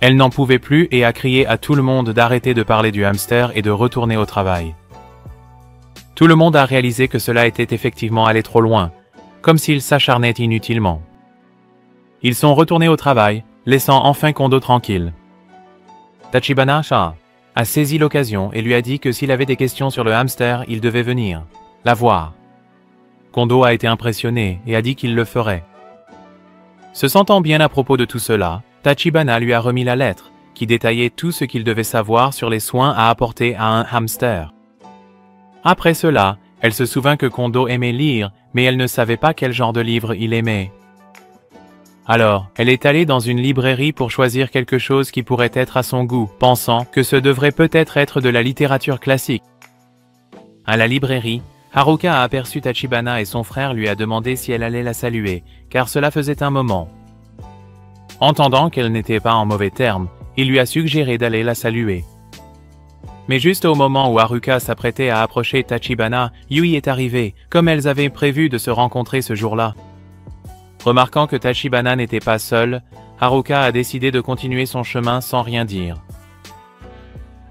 Elle n'en pouvait plus et a crié à tout le monde d'arrêter de parler du hamster et de retourner au travail. Tout le monde a réalisé que cela était effectivement allé trop loin, comme s'ils s'acharnaient inutilement. Ils sont retournés au travail, laissant enfin Kondo tranquille. Tachibana a saisi l'occasion et lui a dit que s'il avait des questions sur le hamster, il devait venir la voir. Kondo a été impressionné et a dit qu'il le ferait. Se sentant bien à propos de tout cela, Tachibana lui a remis la lettre, qui détaillait tout ce qu'il devait savoir sur les soins à apporter à un hamster. Après cela, elle se souvint que Kondo aimait lire, mais elle ne savait pas quel genre de livre il aimait. Alors, elle est allée dans une librairie pour choisir quelque chose qui pourrait être à son goût, pensant que ce devrait peut-être être de la littérature classique. À la librairie, Haruka a aperçu Tachibana et son frère lui a demandé si elle allait la saluer, car cela faisait un moment. Entendant qu'elle n'était pas en mauvais termes, il lui a suggéré d'aller la saluer. Mais juste au moment où Haruka s'apprêtait à approcher Tachibana, Yui est arrivé, comme elles avaient prévu de se rencontrer ce jour-là. Remarquant que Tachibana n'était pas seule, Haruka a décidé de continuer son chemin sans rien dire.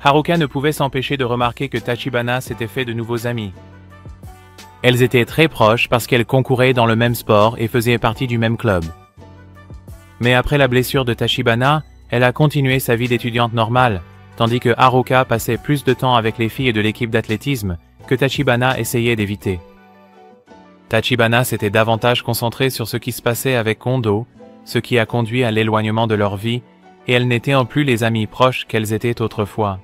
Haruka ne pouvait s'empêcher de remarquer que Tachibana s'était fait de nouveaux amis. Elles étaient très proches parce qu'elles concouraient dans le même sport et faisaient partie du même club. Mais après la blessure de Tachibana, elle a continué sa vie d'étudiante normale, tandis que Haruka passait plus de temps avec les filles de l'équipe d'athlétisme que Tachibana essayait d'éviter. Tachibana s'était davantage concentrée sur ce qui se passait avec Kondo, ce qui a conduit à l'éloignement de leur vie, et elles n'étaient en plus les amies proches qu'elles étaient autrefois.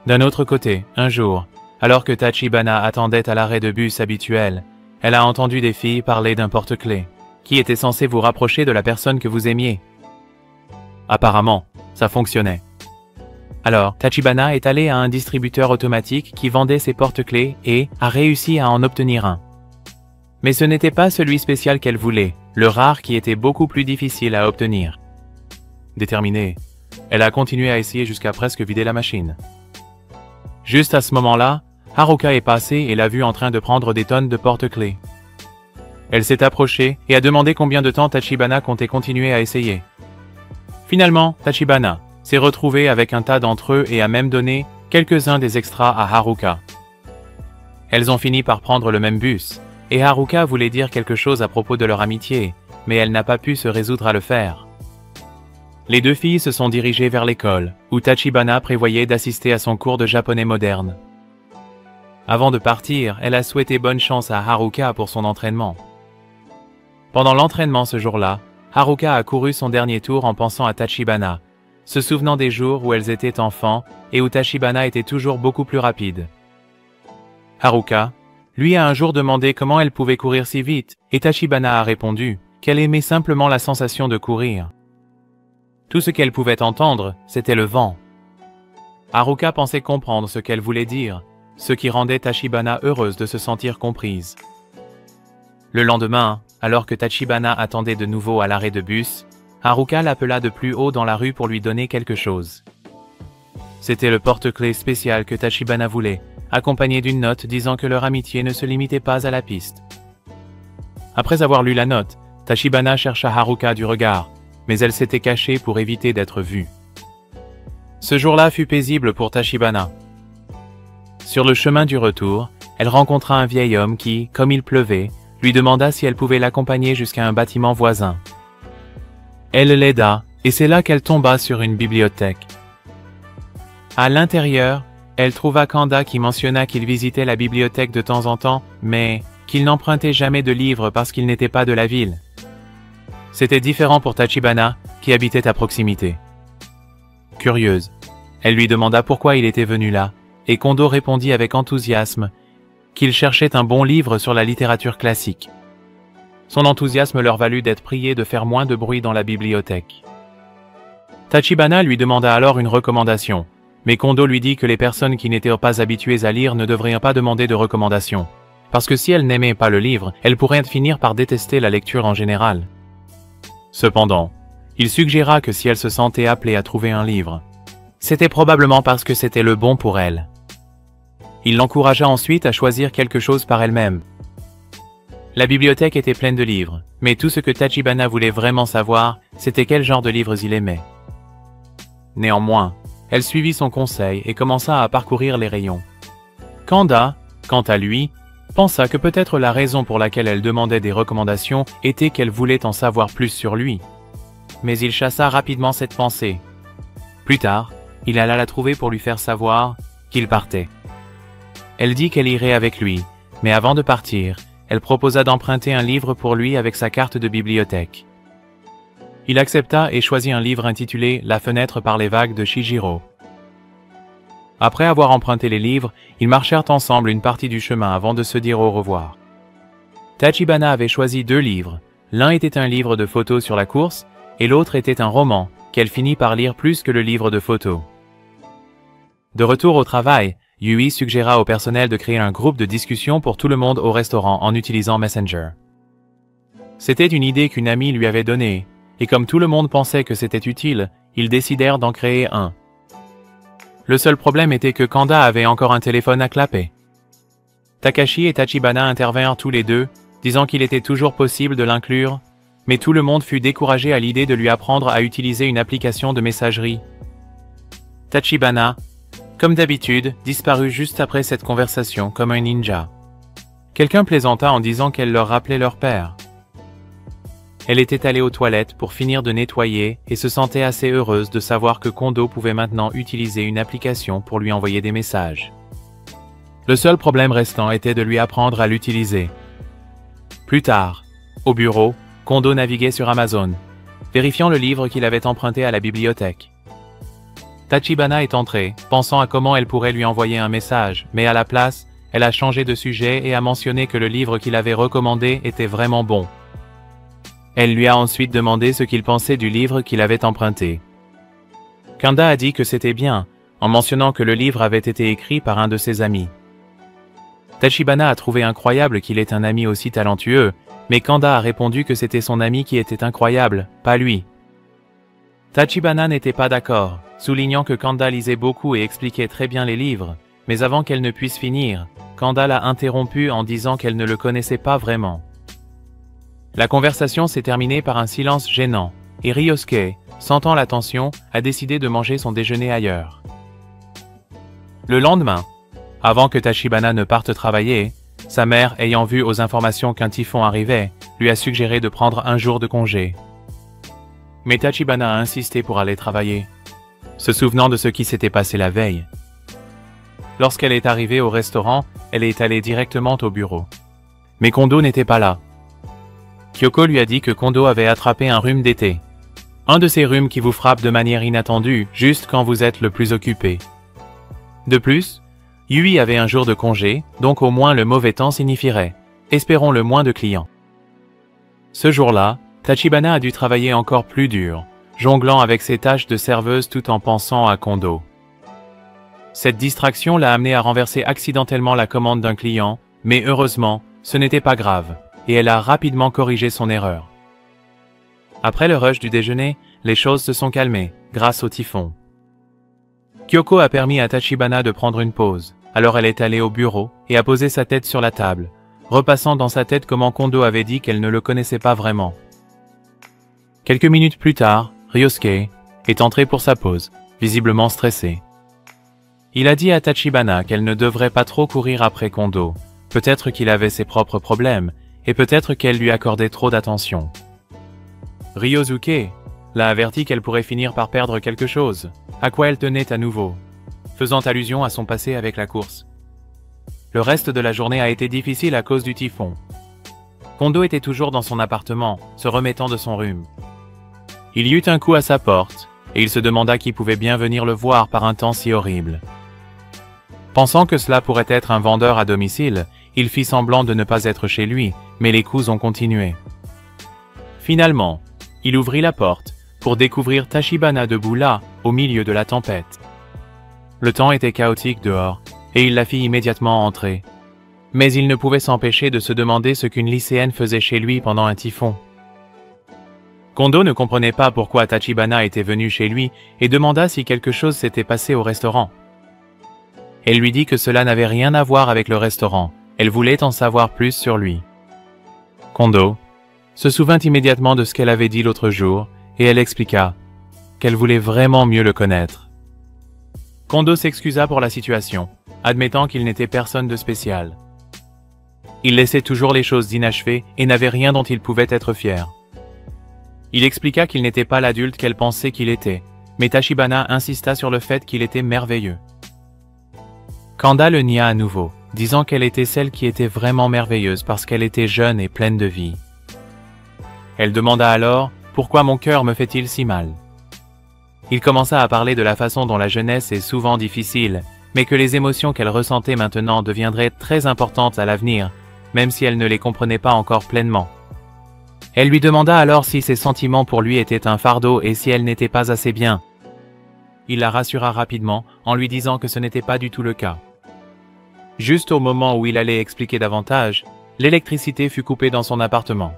D'un autre côté, un jour, alors que Tachibana attendait à l'arrêt de bus habituel, elle a entendu des filles parler d'un porte-clés, qui était censé vous rapprocher de la personne que vous aimiez. Apparemment, ça fonctionnait. Alors, Tachibana est allée à un distributeur automatique qui vendait ses porte-clés et a réussi à en obtenir un. Mais ce n'était pas celui spécial qu'elle voulait, le rare qui était beaucoup plus difficile à obtenir. Déterminée, elle a continué à essayer jusqu'à presque vider la machine. Juste à ce moment-là, Haruka est passée et l'a vue en train de prendre des tonnes de porte-clés. Elle s'est approchée et a demandé combien de temps Tachibana comptait continuer à essayer. Finalement, Tachibana s'est retrouvée avec un tas d'entre eux et a même donné quelques-uns des extras à Haruka. Elles ont fini par prendre le même bus, et Haruka voulait dire quelque chose à propos de leur amitié, mais elle n'a pas pu se résoudre à le faire. Les deux filles se sont dirigées vers l'école, où Tachibana prévoyait d'assister à son cours de japonais moderne. Avant de partir, elle a souhaité bonne chance à Haruka pour son entraînement. Pendant l'entraînement ce jour-là, Haruka a couru son dernier tour en pensant à Tachibana, se souvenant des jours où elles étaient enfants et où Tachibana était toujours beaucoup plus rapide. Haruka, lui, a un jour demandé comment elle pouvait courir si vite, et Tachibana a répondu qu'elle aimait simplement la sensation de courir. Tout ce qu'elle pouvait entendre, c'était le vent. Haruka pensait comprendre ce qu'elle voulait dire, ce qui rendait Tachibana heureuse de se sentir comprise. Le lendemain, alors que Tachibana attendait de nouveau à l'arrêt de bus, Haruka l'appela de plus haut dans la rue pour lui donner quelque chose. C'était le porte-clés spécial que Tachibana voulait, accompagnée d'une note disant que leur amitié ne se limitait pas à la piste. Après avoir lu la note, Tachibana chercha Haruka du regard, mais elle s'était cachée pour éviter d'être vue. Ce jour-là fut paisible pour Tachibana. Sur le chemin du retour, elle rencontra un vieil homme qui, comme il pleuvait, lui demanda si elle pouvait l'accompagner jusqu'à un bâtiment voisin. Elle l'aida, et c'est là qu'elle tomba sur une bibliothèque. À l'intérieur, elle trouva Kanda qui mentionna qu'il visitait la bibliothèque de temps en temps, mais qu'il n'empruntait jamais de livres parce qu'il n'était pas de la ville. C'était différent pour Tachibana, qui habitait à proximité. Curieuse, elle lui demanda pourquoi il était venu là, et Kondo répondit avec enthousiasme qu'il cherchait un bon livre sur la littérature classique. Son enthousiasme leur valut d'être priés de faire moins de bruit dans la bibliothèque. Tachibana lui demanda alors une recommandation, mais Kondo lui dit que les personnes qui n'étaient pas habituées à lire ne devraient pas demander de recommandation, parce que si elles n'aimaient pas le livre, elles pourraient finir par détester la lecture en général. Cependant, il suggéra que si elle se sentait appelée à trouver un livre, c'était probablement parce que c'était le bon pour elle. Il l'encouragea ensuite à choisir quelque chose par elle-même. La bibliothèque était pleine de livres, mais tout ce que Tachibana voulait vraiment savoir, c'était quel genre de livres il aimait. Néanmoins, elle suivit son conseil et commença à parcourir les rayons. Kanda, quant à lui, pensa que peut-être la raison pour laquelle elle demandait des recommandations était qu'elle voulait en savoir plus sur lui. Mais il chassa rapidement cette pensée. Plus tard, il alla la trouver pour lui faire savoir qu'il partait. Elle dit qu'elle irait avec lui, mais avant de partir, elle proposa d'emprunter un livre pour lui avec sa carte de bibliothèque. Il accepta et choisit un livre intitulé « La fenêtre par les vagues » de Shijiro. Après avoir emprunté les livres, ils marchèrent ensemble une partie du chemin avant de se dire au revoir. Tachibana avait choisi 2 livres. L'un était un livre de photos sur la course et l'autre était un roman qu'elle finit par lire plus que le livre de photos. De retour au travail, Yui suggéra au personnel de créer un groupe de discussion pour tout le monde au restaurant en utilisant Messenger. C'était une idée qu'une amie lui avait donnée, et comme tout le monde pensait que c'était utile, ils décidèrent d'en créer un. Le seul problème était que Kanda avait encore un téléphone à clapper. Takashi et Tachibana intervinrent tous les deux, disant qu'il était toujours possible de l'inclure, mais tout le monde fut découragé à l'idée de lui apprendre à utiliser une application de messagerie. Tachibana, comme d'habitude, disparut juste après cette conversation comme un ninja. Quelqu'un plaisanta en disant qu'elle leur rappelait leur père. Elle était allée aux toilettes pour finir de nettoyer et se sentait assez heureuse de savoir que Kondo pouvait maintenant utiliser une application pour lui envoyer des messages. Le seul problème restant était de lui apprendre à l'utiliser. Plus tard, au bureau, Kondo naviguait sur Amazon, vérifiant le livre qu'il avait emprunté à la bibliothèque. Tachibana est entrée, pensant à comment elle pourrait lui envoyer un message, mais à la place, elle a changé de sujet et a mentionné que le livre qu'il avait recommandé était vraiment bon. Elle lui a ensuite demandé ce qu'il pensait du livre qu'il avait emprunté. Kanda a dit que c'était bien, en mentionnant que le livre avait été écrit par un de ses amis. Tachibana a trouvé incroyable qu'il ait un ami aussi talentueux, mais Kanda a répondu que c'était son ami qui était incroyable, pas lui. Tachibana n'était pas d'accord, soulignant que Kanda lisait beaucoup et expliquait très bien les livres, mais avant qu'elle ne puisse finir, Kanda l'a interrompue en disant qu'elle ne le connaissait pas vraiment. La conversation s'est terminée par un silence gênant, et Ryosuke, sentant la tension, a décidé de manger son déjeuner ailleurs. Le lendemain, avant que Tachibana ne parte travailler, sa mère, ayant vu aux informations qu'un typhon arrivait, lui a suggéré de prendre un jour de congé. Mais Tachibana a insisté pour aller travailler, se souvenant de ce qui s'était passé la veille. Lorsqu'elle est arrivée au restaurant, elle est allée directement au bureau. Mais Kondo n'était pas là. Kyoko lui a dit que Kondo avait attrapé un rhume d'été. Un de ces rhumes qui vous frappent de manière inattendue, juste quand vous êtes le plus occupé. De plus, Yui avait un jour de congé, donc au moins le mauvais temps signifierait « espérons le moins de clients ». Ce jour-là, Tachibana a dû travailler encore plus dur, jonglant avec ses tâches de serveuse tout en pensant à Kondo. Cette distraction l'a amené à renverser accidentellement la commande d'un client, mais heureusement, ce n'était pas grave, et elle a rapidement corrigé son erreur. Après le rush du déjeuner, les choses se sont calmées, grâce au typhon. Kyoko a permis à Tachibana de prendre une pause, Alors elle est allée au bureau et a posé sa tête sur la table, repassant dans sa tête comment Kondo avait dit qu'elle ne le connaissait pas vraiment. Quelques minutes plus tard, Ryosuke est entré pour sa pause, visiblement stressé. Il a dit à Tachibana qu'elle ne devrait pas trop courir après Kondo. Peut-être qu'il avait ses propres problèmes, et peut-être qu'elle lui accordait trop d'attention. Ryosuke l'a averti qu'elle pourrait finir par perdre quelque chose, à quoi elle tenait à nouveau, faisant allusion à son passé avec la course. Le reste de la journée a été difficile à cause du typhon. Kondo était toujours dans son appartement, se remettant de son rhume. Il y eut un coup à sa porte, et il se demanda qui pouvait bien venir le voir par un temps si horrible. Pensant que cela pourrait être un vendeur à domicile, il fit semblant de ne pas être chez lui, mais les coups ont continué. Finalement, il ouvrit la porte pour découvrir Tachibana debout là, au milieu de la tempête. Le temps était chaotique dehors, et il la fit immédiatement entrer. Mais il ne pouvait s'empêcher de se demander ce qu'une lycéenne faisait chez lui pendant un typhon. Kondo ne comprenait pas pourquoi Tachibana était venue chez lui et demanda si quelque chose s'était passé au restaurant. Elle lui dit que cela n'avait rien à voir avec le restaurant, elle voulait en savoir plus sur lui. Kondo se souvint immédiatement de ce qu'elle avait dit l'autre jour et elle expliqua qu'elle voulait vraiment mieux le connaître. Kondo s'excusa pour la situation, admettant qu'il n'était personne de spécial. Il laissait toujours les choses inachevées et n'avait rien dont il pouvait être fier. Il expliqua qu'il n'était pas l'adulte qu'elle pensait qu'il était, mais Tachibana insista sur le fait qu'il était merveilleux. Kanda le nia à nouveau, disant qu'elle était celle qui était vraiment merveilleuse parce qu'elle était jeune et pleine de vie. Elle demanda alors « Pourquoi mon cœur me fait-il si mal ?» Il commença à parler de la façon dont la jeunesse est souvent difficile, mais que les émotions qu'elle ressentait maintenant deviendraient très importantes à l'avenir, même si elle ne les comprenait pas encore pleinement. Elle lui demanda alors si ses sentiments pour lui étaient un fardeau et si elle n'était pas assez bien. Il la rassura rapidement en lui disant que ce n'était pas du tout le cas. Juste au moment où il allait expliquer davantage, l'électricité fut coupée dans son appartement.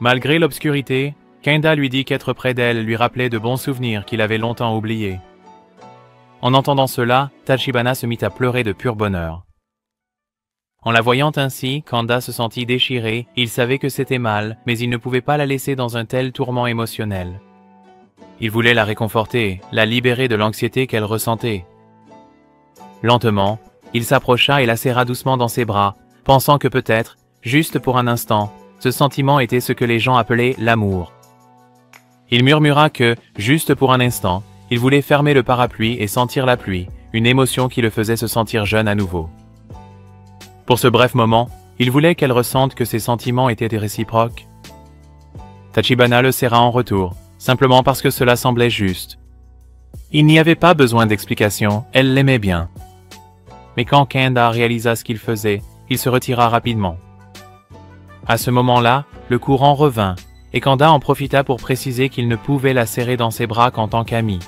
Malgré l'obscurité, Kenda lui dit qu'être près d'elle lui rappelait de bons souvenirs qu'il avait longtemps oubliés. En entendant cela, Tachibana se mit à pleurer de pur bonheur. En la voyant ainsi, Kanda se sentit déchiré, il savait que c'était mal, mais il ne pouvait pas la laisser dans un tel tourment émotionnel. Il voulait la réconforter, la libérer de l'anxiété qu'elle ressentait. Lentement, il s'approcha et la serra doucement dans ses bras, pensant que peut-être, juste pour un instant, ce sentiment était ce que les gens appelaient l'amour. Il murmura que, juste pour un instant, il voulait fermer le parapluie et sentir la pluie, une émotion qui le faisait se sentir jeune à nouveau. Pour ce bref moment, il voulait qu'elle ressente que ses sentiments étaient réciproques. Tachibana le serra en retour, simplement parce que cela semblait juste. Il n'y avait pas besoin d'explication, elle l'aimait bien. Mais quand Kenda réalisa ce qu'il faisait, il se retira rapidement. À ce moment-là, le courant revint, et Kanda en profita pour préciser qu'il ne pouvait la serrer dans ses bras qu'en tant qu'amie.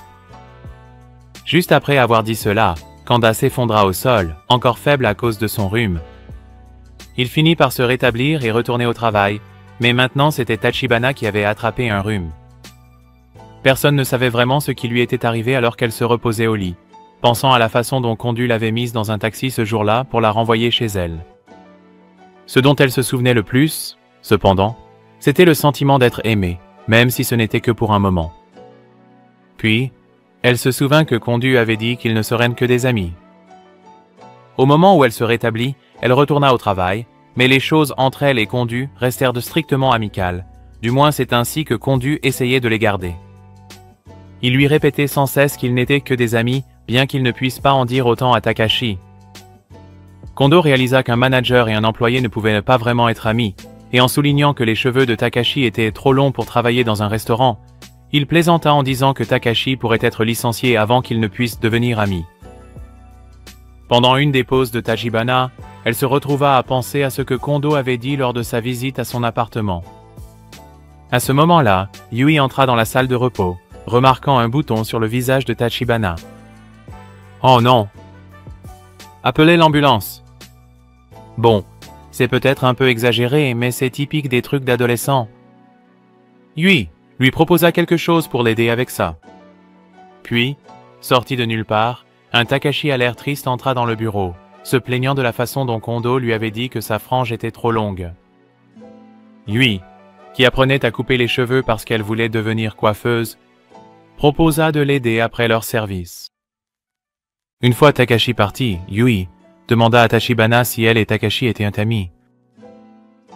Juste après avoir dit cela, Kanda s'effondra au sol, encore faible à cause de son rhume. Il finit par se rétablir et retourner au travail, mais maintenant c'était Tachibana qui avait attrapé un rhume. Personne ne savait vraiment ce qui lui était arrivé alors qu'elle se reposait au lit, pensant à la façon dont Kondu l'avait mise dans un taxi ce jour-là pour la renvoyer chez elle. Ce dont elle se souvenait le plus, cependant, c'était le sentiment d'être aimée, même si ce n'était que pour un moment. Puis, elle se souvint que Kondu avait dit qu'ils ne seraient que des amis. Au moment où elle se rétablit, elle retourna au travail, mais les choses entre elle et Kondu restèrent strictement amicales. Du moins c'est ainsi que Kondu essayait de les garder. Il lui répétait sans cesse qu'ils n'étaient que des amis, bien qu'il ne puisse pas en dire autant à Takashi. Kondo réalisa qu'un manager et un employé ne pouvaient pas vraiment être amis, et en soulignant que les cheveux de Takashi étaient trop longs pour travailler dans un restaurant, il plaisanta en disant que Takashi pourrait être licencié avant qu'ils ne puissent devenir amis. Pendant une des pauses de Tachibana, elle se retrouva à penser à ce que Kondo avait dit lors de sa visite à son appartement. À ce moment-là, Yui entra dans la salle de repos, remarquant un bouton sur le visage de Tachibana. « Oh non! Appelez l'ambulance! » Bon, c'est peut-être un peu exagéré, mais c'est typique des trucs d'adolescents. Yui lui proposa quelque chose pour l'aider avec ça. Puis, sortie de nulle part, un Takashi à l'air triste entra dans le bureau, se plaignant de la façon dont Kondo lui avait dit que sa frange était trop longue. Yui, qui apprenait à couper les cheveux parce qu'elle voulait devenir coiffeuse, proposa de l'aider après leur service. Une fois Takashi parti, Yui demanda à Tachibana si elle et Takashi étaient amis.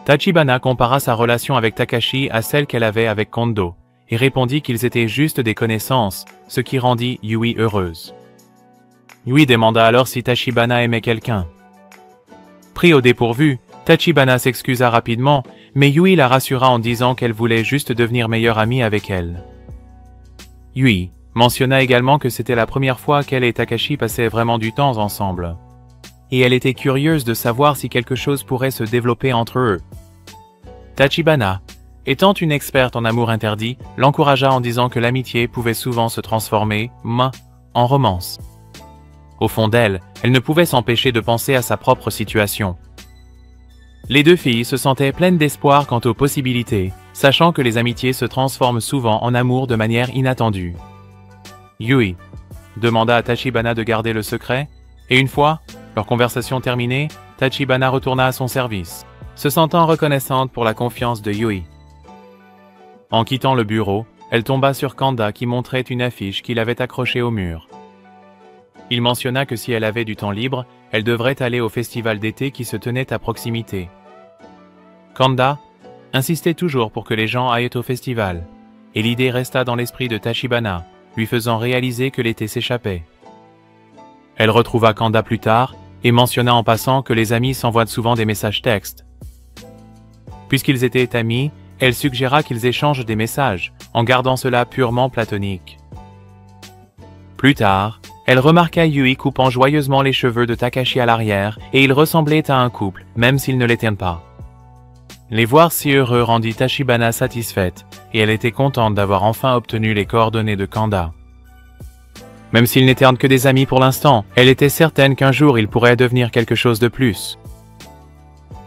Tachibana compara sa relation avec Takashi à celle qu'elle avait avec Kondo et répondit qu'ils étaient juste des connaissances, ce qui rendit Yui heureuse. Yui demanda alors si Tachibana aimait quelqu'un. Pris au dépourvu, Tachibana s'excusa rapidement, mais Yui la rassura en disant qu'elle voulait juste devenir meilleure amie avec elle. Yui mentionna également que c'était la première fois qu'elle et Takashi passaient vraiment du temps ensemble. Et elle était curieuse de savoir si quelque chose pourrait se développer entre eux. Tachibana, étant une experte en amour interdit, l'encouragea en disant que l'amitié pouvait souvent se transformer, en romance. Au fond d'elle, elle ne pouvait s'empêcher de penser à sa propre situation. Les deux filles se sentaient pleines d'espoir quant aux possibilités, sachant que les amitiés se transforment souvent en amour de manière inattendue. Yui demanda à Tachibana de garder le secret, et une fois, leur conversation terminée, Tachibana retourna à son service, se sentant reconnaissante pour la confiance de Yui. En quittant le bureau, elle tomba sur Kanda qui montrait une affiche qu'il avait accrochée au mur. Il mentionna que si elle avait du temps libre, elle devrait aller au festival d'été qui se tenait à proximité. Kanda insistait toujours pour que les gens aillent au festival, et l'idée resta dans l'esprit de Tachibana, lui faisant réaliser que l'été s'échappait. Elle retrouva Kanda plus tard et mentionna en passant que les amis s'envoient souvent des messages textes. Puisqu'ils étaient amis, elle suggéra qu'ils échangent des messages, en gardant cela purement platonique. Plus tard, elle remarqua Yui coupant joyeusement les cheveux de Takashi à l'arrière, et ils ressemblaient à un couple, même s'ils ne l'étaient pas. Les voir si heureux rendit Tachibana satisfaite, et elle était contente d'avoir enfin obtenu les coordonnées de Kanda. Même s'ils n'étaient que des amis pour l'instant, elle était certaine qu'un jour ils pourraient devenir quelque chose de plus.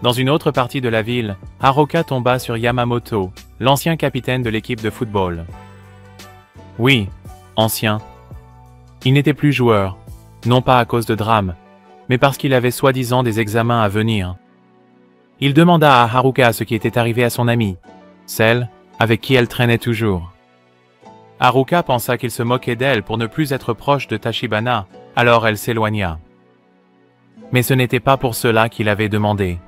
Dans une autre partie de la ville, Haruka tomba sur Yamamoto, l'ancien capitaine de l'équipe de football. Oui, ancien. Il n'était plus joueur, non pas à cause de drame, mais parce qu'il avait soi-disant des examens à venir. Il demanda à Haruka ce qui était arrivé à son amie, celle avec qui elle traînait toujours. Haruka pensa qu'il se moquait d'elle pour ne plus être proche de Tachibana, alors elle s'éloigna. Mais ce n'était pas pour cela qu'il avait demandé.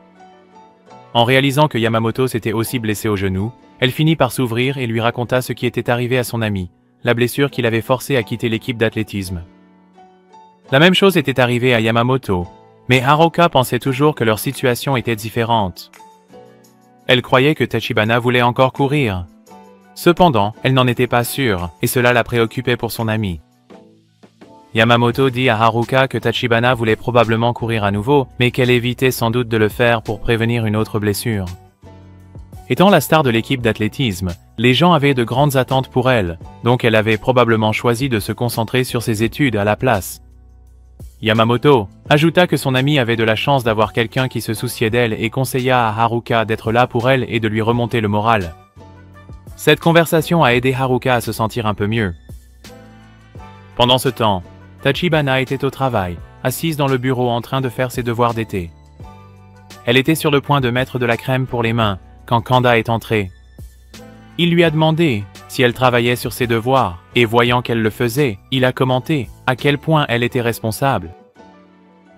En réalisant que Yamamoto s'était aussi blessé au genou, elle finit par s'ouvrir et lui raconta ce qui était arrivé à son ami, la blessure qui l'avait forcé à quitter l'équipe d'athlétisme. La même chose était arrivée à Yamamoto, mais Haruka pensait toujours que leur situation était différente. Elle croyait que Tachibana voulait encore courir. Cependant, elle n'en était pas sûre, et cela la préoccupait pour son ami. Yamamoto dit à Haruka que Tachibana voulait probablement courir à nouveau, mais qu'elle évitait sans doute de le faire pour prévenir une autre blessure. Étant la star de l'équipe d'athlétisme, les gens avaient de grandes attentes pour elle, donc elle avait probablement choisi de se concentrer sur ses études à la place. Yamamoto ajouta que son ami avait de la chance d'avoir quelqu'un qui se souciait d'elle et conseilla à Haruka d'être là pour elle et de lui remonter le moral. Cette conversation a aidé Haruka à se sentir un peu mieux. Pendant ce temps, Tachibana était au travail, assise dans le bureau en train de faire ses devoirs d'été. Elle était sur le point de mettre de la crème pour les mains quand Kanda est entré. Il lui a demandé si elle travaillait sur ses devoirs, et voyant qu'elle le faisait, il a commenté à quel point elle était responsable.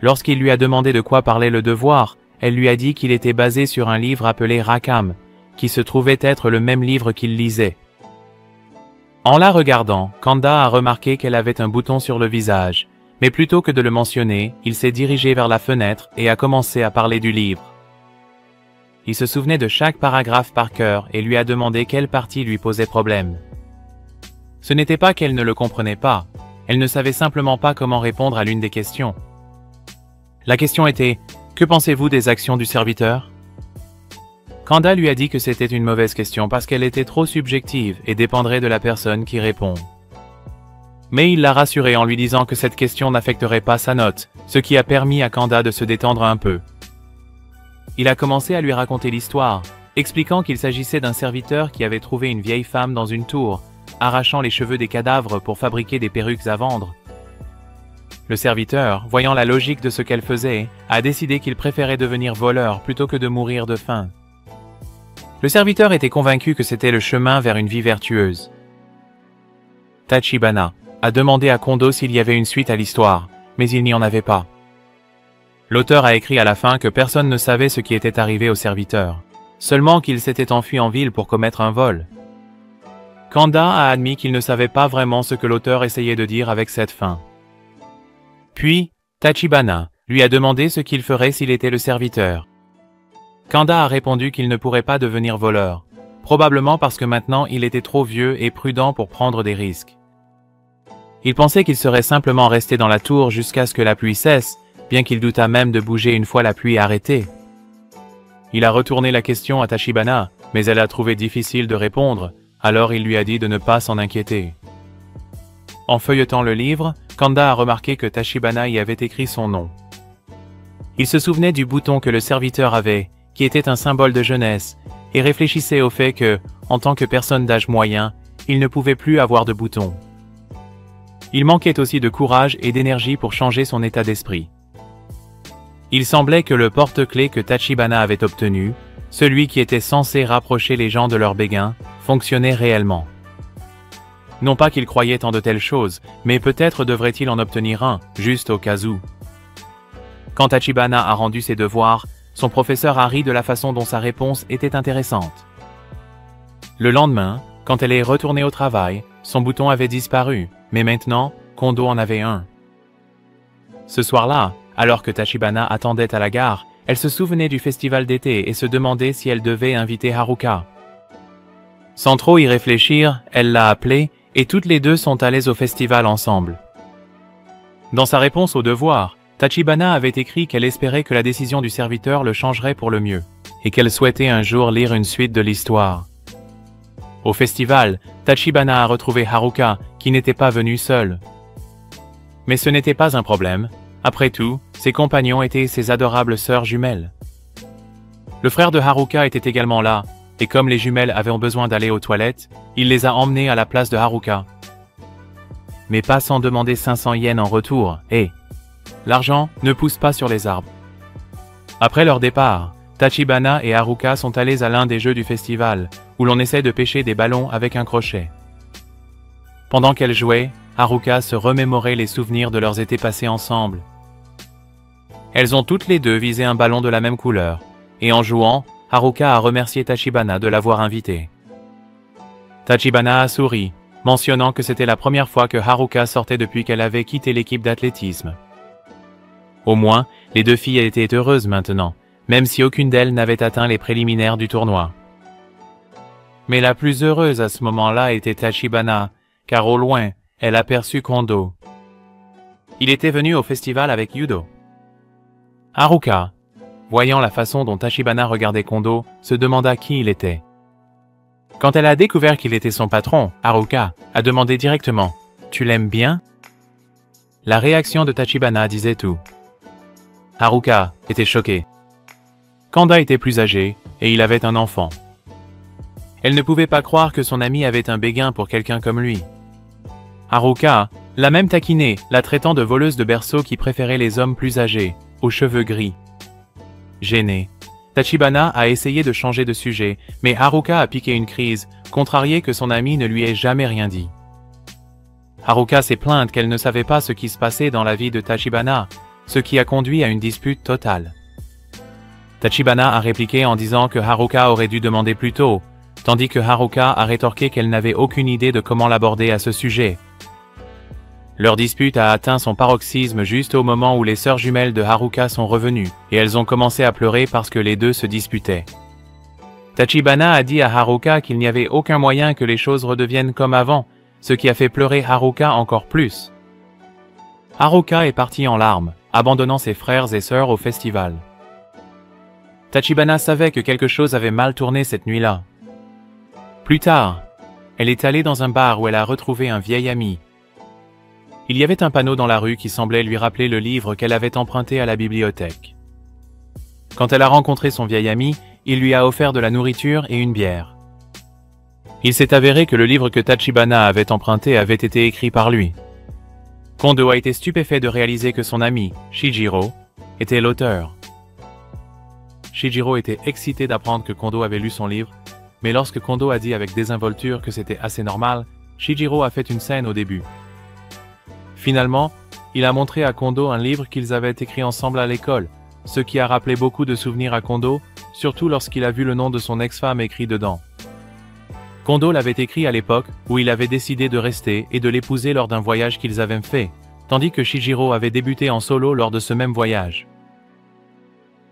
Lorsqu'il lui a demandé de quoi parlait le devoir, elle lui a dit qu'il était basé sur un livre appelé Rakam, qui se trouvait être le même livre qu'il lisait. En la regardant, Kanda a remarqué qu'elle avait un bouton sur le visage, mais plutôt que de le mentionner, il s'est dirigé vers la fenêtre et a commencé à parler du livre. Il se souvenait de chaque paragraphe par cœur et lui a demandé quelle partie lui posait problème. Ce n'était pas qu'elle ne le comprenait pas, elle ne savait simplement pas comment répondre à l'une des questions. La question était « Que pensez-vous des actions du serviteur ?» Kanda lui a dit que c'était une mauvaise question parce qu'elle était trop subjective et dépendrait de la personne qui répond. Mais il l'a rassurée en lui disant que cette question n'affecterait pas sa note, ce qui a permis à Kanda de se détendre un peu. Il a commencé à lui raconter l'histoire, expliquant qu'il s'agissait d'un serviteur qui avait trouvé une vieille femme dans une tour, arrachant les cheveux des cadavres pour fabriquer des perruques à vendre. Le serviteur, voyant la logique de ce qu'elle faisait, a décidé qu'il préférait devenir voleur plutôt que de mourir de faim. Le serviteur était convaincu que c'était le chemin vers une vie vertueuse. Tachibana a demandé à Kondo s'il y avait une suite à l'histoire, mais il n'y en avait pas. L'auteur a écrit à la fin que personne ne savait ce qui était arrivé au serviteur, seulement qu'il s'était enfui en ville pour commettre un vol. Kanda a admis qu'il ne savait pas vraiment ce que l'auteur essayait de dire avec cette fin. Puis, Tachibana lui a demandé ce qu'il ferait s'il était le serviteur. Kanda a répondu qu'il ne pourrait pas devenir voleur, probablement parce que maintenant il était trop vieux et prudent pour prendre des risques. Il pensait qu'il serait simplement resté dans la tour jusqu'à ce que la pluie cesse, bien qu'il doutât même de bouger une fois la pluie arrêtée. Il a retourné la question à Tachibana, mais elle a trouvé difficile de répondre, alors il lui a dit de ne pas s'en inquiéter. En feuilletant le livre, Kanda a remarqué que Tachibana y avait écrit son nom. Il se souvenait du bouton que le serviteur avait, qui était un symbole de jeunesse, et réfléchissait au fait que, en tant que personne d'âge moyen, il ne pouvait plus avoir de bouton. Il manquait aussi de courage et d'énergie pour changer son état d'esprit. Il semblait que le porte-clés que Tachibana avait obtenu, celui qui était censé rapprocher les gens de leur béguin, fonctionnait réellement. Non pas qu'il croyait en de telles choses, mais peut-être devrait-il en obtenir un, juste au cas où. Quand Tachibana a rendu ses devoirs, son professeur a ri de la façon dont sa réponse était intéressante. Le lendemain, quand elle est retournée au travail, son bouton avait disparu, mais maintenant, Kondo en avait un. Ce soir-là, alors que Tachibana attendait à la gare, elle se souvenait du festival d'été et se demandait si elle devait inviter Haruka. Sans trop y réfléchir, elle l'a appelé et toutes les deux sont allées au festival ensemble. Dans sa réponse au devoir, Tachibana avait écrit qu'elle espérait que la décision du serviteur le changerait pour le mieux, et qu'elle souhaitait un jour lire une suite de l'histoire. Au festival, Tachibana a retrouvé Haruka, qui n'était pas venue seule. Mais ce n'était pas un problème. Après tout, ses compagnons étaient ses adorables sœurs jumelles. Le frère de Haruka était également là, et comme les jumelles avaient besoin d'aller aux toilettes, il les a emmenées à la place de Haruka. Mais pas sans demander 500 yens en retour, et l'argent ne pousse pas sur les arbres. Après leur départ, Tachibana et Haruka sont allés à l'un des jeux du festival, où l'on essaie de pêcher des ballons avec un crochet. Pendant qu'elles jouaient, Haruka se remémorait les souvenirs de leurs étés passés ensemble. Elles ont toutes les deux visé un ballon de la même couleur, et en jouant, Haruka a remercié Tachibana de l'avoir invitée. Tachibana a souri, mentionnant que c'était la première fois que Haruka sortait depuis qu'elle avait quitté l'équipe d'athlétisme. Au moins, les deux filles étaient heureuses maintenant, même si aucune d'elles n'avait atteint les préliminaires du tournoi. Mais la plus heureuse à ce moment-là était Tachibana, car au loin, elle aperçut Kondo. Il était venu au festival avec Yudo. Haruka, voyant la façon dont Tachibana regardait Kondo, se demanda qui il était. Quand elle a découvert qu'il était son patron, Haruka a demandé directement « Tu l'aimes bien ?» La réaction de Tachibana disait tout. Haruka était choquée. Kanda était plus âgé et il avait un enfant. Elle ne pouvait pas croire que son ami avait un béguin pour quelqu'un comme lui. Haruka l'a même taquinée, la traitant de voleuse de berceau qui préférait les hommes plus âgés, aux cheveux gris. Gênée, Tachibana a essayé de changer de sujet, mais Haruka a piqué une crise, contrariée que son ami ne lui ait jamais rien dit. Haruka s'est plainte qu'elle ne savait pas ce qui se passait dans la vie de Tachibana, ce qui a conduit à une dispute totale. Tachibana a répliqué en disant que Haruka aurait dû demander plus tôt, tandis que Haruka a rétorqué qu'elle n'avait aucune idée de comment l'aborder à ce sujet. Leur dispute a atteint son paroxysme juste au moment où les sœurs jumelles de Haruka sont revenues, et elles ont commencé à pleurer parce que les deux se disputaient. Tachibana a dit à Haruka qu'il n'y avait aucun moyen que les choses redeviennent comme avant, ce qui a fait pleurer Haruka encore plus. Haruka est partie en larmes, abandonnant ses frères et sœurs au festival. Tachibana savait que quelque chose avait mal tourné cette nuit-là. Plus tard, elle est allée dans un bar où elle a retrouvé un vieil ami. Il y avait un panneau dans la rue qui semblait lui rappeler le livre qu'elle avait emprunté à la bibliothèque. Quand elle a rencontré son vieil ami, il lui a offert de la nourriture et une bière. Il s'est avéré que le livre que Tachibana avait emprunté avait été écrit par lui. Kondo a été stupéfait de réaliser que son ami, Shijiro, était l'auteur. Shijiro était excité d'apprendre que Kondo avait lu son livre, mais lorsque Kondo a dit avec désinvolture que c'était assez normal, Shijiro a fait une scène au début. Finalement, il a montré à Kondo un livre qu'ils avaient écrit ensemble à l'école, ce qui a rappelé beaucoup de souvenirs à Kondo, surtout lorsqu'il a vu le nom de son ex-femme écrit dedans. Kondo l'avait écrit à l'époque où il avait décidé de rester et de l'épouser lors d'un voyage qu'ils avaient fait, tandis que Shijiro avait débuté en solo lors de ce même voyage.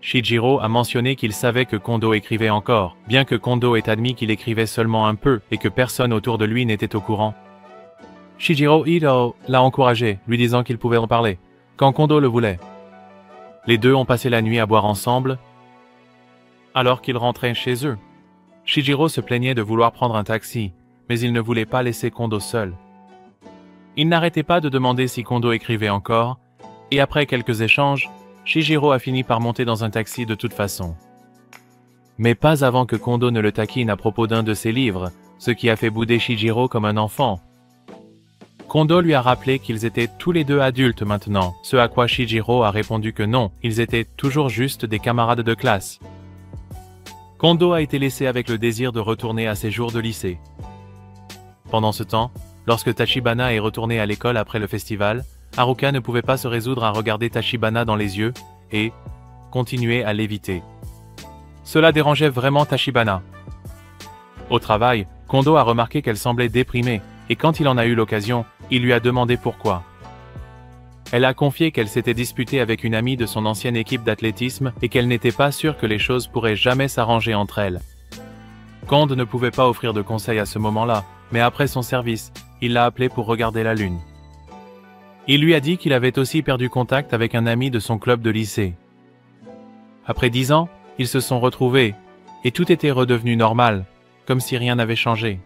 Shijiro a mentionné qu'il savait que Kondo écrivait encore, bien que Kondo ait admis qu'il écrivait seulement un peu et que personne autour de lui n'était au courant. Shijiro Ito l'a encouragé, lui disant qu'il pouvait en parler, quand Kondo le voulait. Les deux ont passé la nuit à boire ensemble, alors qu'ils rentraient chez eux. Shijiro se plaignait de vouloir prendre un taxi, mais il ne voulait pas laisser Kondo seul. Il n'arrêtait pas de demander si Kondo écrivait encore, et après quelques échanges, Shijiro a fini par monter dans un taxi de toute façon. Mais pas avant que Kondo ne le taquine à propos d'un de ses livres, ce qui a fait bouder Shijiro comme un enfant. Kondo lui a rappelé qu'ils étaient tous les deux adultes maintenant, ce à quoi Shijiro a répondu que non, ils étaient toujours juste des camarades de classe. Kondo a été laissé avec le désir de retourner à ses jours de lycée. Pendant ce temps, lorsque Tachibana est retourné à l'école après le festival, Haruka ne pouvait pas se résoudre à regarder Tachibana dans les yeux et continuer à l'éviter. Cela dérangeait vraiment Tachibana. Au travail, Kondo a remarqué qu'elle semblait déprimée et quand il en a eu l'occasion, il lui a demandé pourquoi. Elle a confié qu'elle s'était disputée avec une amie de son ancienne équipe d'athlétisme et qu'elle n'était pas sûre que les choses pourraient jamais s'arranger entre elles. Kondo ne pouvait pas offrir de conseils à ce moment-là, mais après son service, il l'a appelé pour regarder la lune. Il lui a dit qu'il avait aussi perdu contact avec un ami de son club de lycée. Après 10 ans, ils se sont retrouvés, et tout était redevenu normal, comme si rien n'avait changé.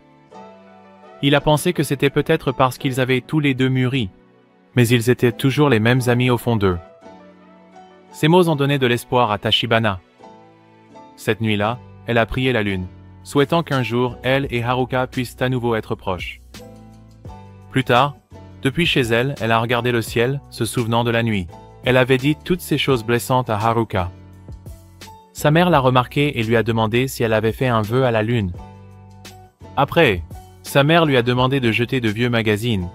Il a pensé que c'était peut-être parce qu'ils avaient tous les deux mûri, mais ils étaient toujours les mêmes amis au fond d'eux. Ces mots ont donné de l'espoir à Tachibana. Cette nuit-là, elle a prié la lune, souhaitant qu'un jour, elle et Haruka puissent à nouveau être proches. Plus tard, depuis chez elle, elle a regardé le ciel, se souvenant de la nuit. Elle avait dit toutes ces choses blessantes à Haruka. Sa mère l'a remarqué et lui a demandé si elle avait fait un vœu à la lune. Après, sa mère lui a demandé de jeter de vieux magazines,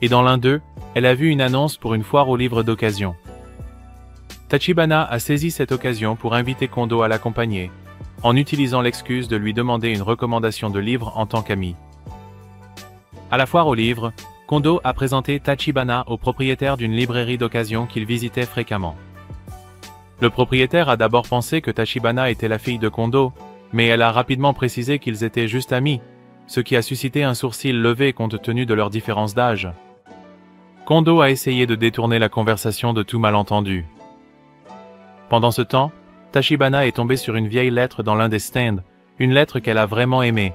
et dans l'un d'eux, elle a vu une annonce pour une foire aux livres d'occasion. Tachibana a saisi cette occasion pour inviter Kondo à l'accompagner, en utilisant l'excuse de lui demander une recommandation de livre en tant qu'ami. À la foire aux livres, Kondo a présenté Tachibana au propriétaire d'une librairie d'occasion qu'il visitait fréquemment. Le propriétaire a d'abord pensé que Tachibana était la fille de Kondo, mais elle a rapidement précisé qu'ils étaient juste amis, ce qui a suscité un sourcil levé compte tenu de leur différence d'âge. Kondo a essayé de détourner la conversation de tout malentendu. Pendant ce temps, Tachibana est tombée sur une vieille lettre dans l'un des stands, une lettre qu'elle a vraiment aimée.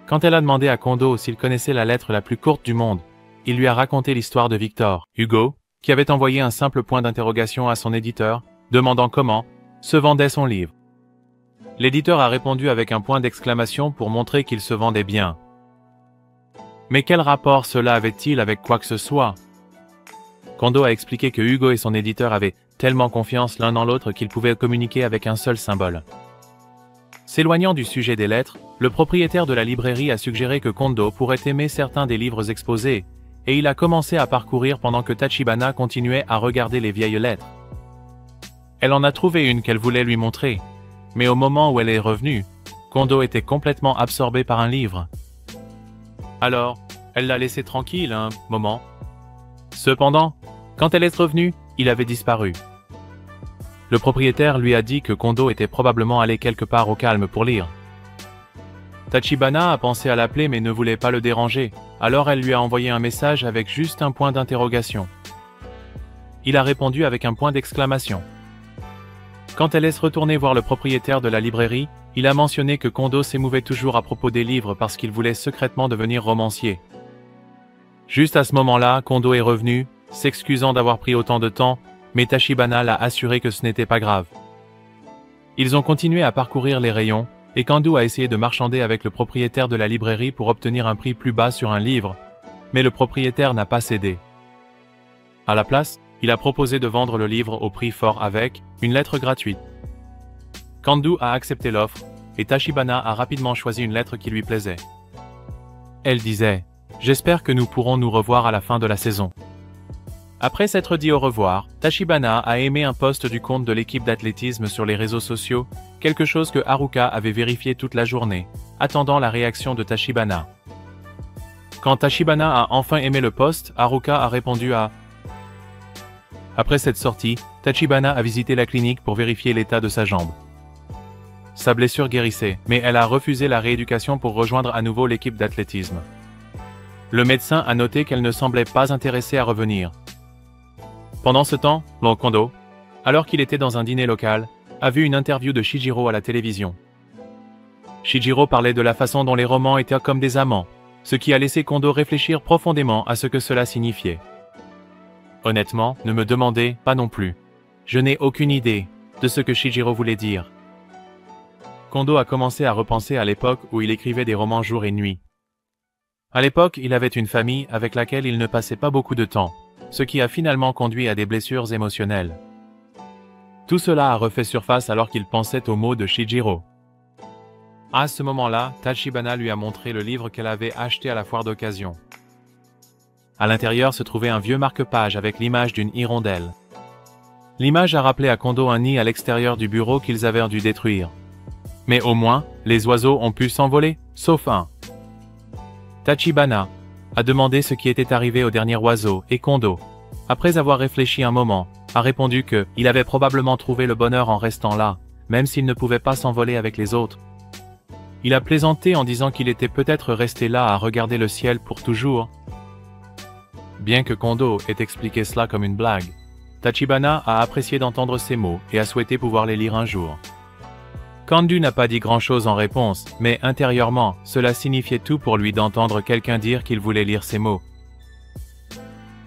Quand elle a demandé à Kondo s'il connaissait la lettre la plus courte du monde, il lui a raconté l'histoire de Victor Hugo, qui avait envoyé un simple point d'interrogation à son éditeur, demandant comment se vendait son livre. L'éditeur a répondu avec un point d'exclamation pour montrer qu'il se vendait bien. Mais quel rapport cela avait-il avec quoi que ce soit? Kondo a expliqué que Hugo et son éditeur avaient tellement confiance l'un dans l'autre qu'ils pouvaient communiquer avec un seul symbole. S'éloignant du sujet des lettres, le propriétaire de la librairie a suggéré que Kondo pourrait aimer certains des livres exposés, et il a commencé à parcourir pendant que Tachibana continuait à regarder les vieilles lettres. Elle en a trouvé une qu'elle voulait lui montrer, mais au moment où elle est revenue, Kondo était complètement absorbé par un livre. Alors, elle l'a laissé tranquille un moment. Cependant, quand elle est revenue, il avait disparu. Le propriétaire lui a dit que Kondo était probablement allé quelque part au calme pour lire. Tachibana a pensé à l'appeler mais ne voulait pas le déranger, alors elle lui a envoyé un message avec juste un point d'interrogation. Il a répondu avec un point d'exclamation. Quand elle est retournée voir le propriétaire de la librairie, il a mentionné que Kondo s'émouvait toujours à propos des livres parce qu'il voulait secrètement devenir romancier. Juste à ce moment-là, Kondo est revenu, s'excusant d'avoir pris autant de temps, mais Tachibana l'a assuré que ce n'était pas grave. Ils ont continué à parcourir les rayons, et Kondo a essayé de marchander avec le propriétaire de la librairie pour obtenir un prix plus bas sur un livre, mais le propriétaire n'a pas cédé. À la place, il a proposé de vendre le livre au prix fort avec une lettre gratuite. Kandu a accepté l'offre, et Tachibana a rapidement choisi une lettre qui lui plaisait. Elle disait « J'espère que nous pourrons nous revoir à la fin de la saison ». Après s'être dit au revoir, Tachibana a aimé un post du compte de l'équipe d'athlétisme sur les réseaux sociaux, quelque chose que Haruka avait vérifié toute la journée, attendant la réaction de Tachibana. Quand Tachibana a enfin aimé le post, Haruka a répondu à « Après cette sortie, Tachibana a visité la clinique pour vérifier l'état de sa jambe. Sa blessure guérissait, mais elle a refusé la rééducation pour rejoindre à nouveau l'équipe d'athlétisme. Le médecin a noté qu'elle ne semblait pas intéressée à revenir. Pendant ce temps, Kondo, alors qu'il était dans un dîner local, a vu une interview de Shijiro à la télévision. Shijiro parlait de la façon dont les romans étaient comme des amants, ce qui a laissé Kondo réfléchir profondément à ce que cela signifiait. Honnêtement, ne me demandez pas non plus. Je n'ai aucune idée de ce que Shijiro voulait dire. Kondo a commencé à repenser à l'époque où il écrivait des romans jour et nuit. À l'époque, il avait une famille avec laquelle il ne passait pas beaucoup de temps, ce qui a finalement conduit à des blessures émotionnelles. Tout cela a refait surface alors qu'il pensait aux mots de Shijiro. À ce moment-là, Tachibana lui a montré le livre qu'elle avait acheté à la foire d'occasion. À l'intérieur se trouvait un vieux marque-page avec l'image d'une hirondelle. L'image a rappelé à Kondo un nid à l'extérieur du bureau qu'ils avaient dû détruire. Mais au moins, les oiseaux ont pu s'envoler, sauf un. Tachibana a demandé ce qui était arrivé au dernier oiseau et Kondo, après avoir réfléchi un moment, a répondu que il avait probablement trouvé le bonheur en restant là, même s'il ne pouvait pas s'envoler avec les autres. Il a plaisanté en disant qu'il était peut-être resté là à regarder le ciel pour toujours. Bien que Kondo ait expliqué cela comme une blague, Tachibana a apprécié d'entendre ces mots et a souhaité pouvoir les lire un jour. Kandu n'a pas dit grand-chose en réponse, mais intérieurement, cela signifiait tout pour lui d'entendre quelqu'un dire qu'il voulait lire ces mots.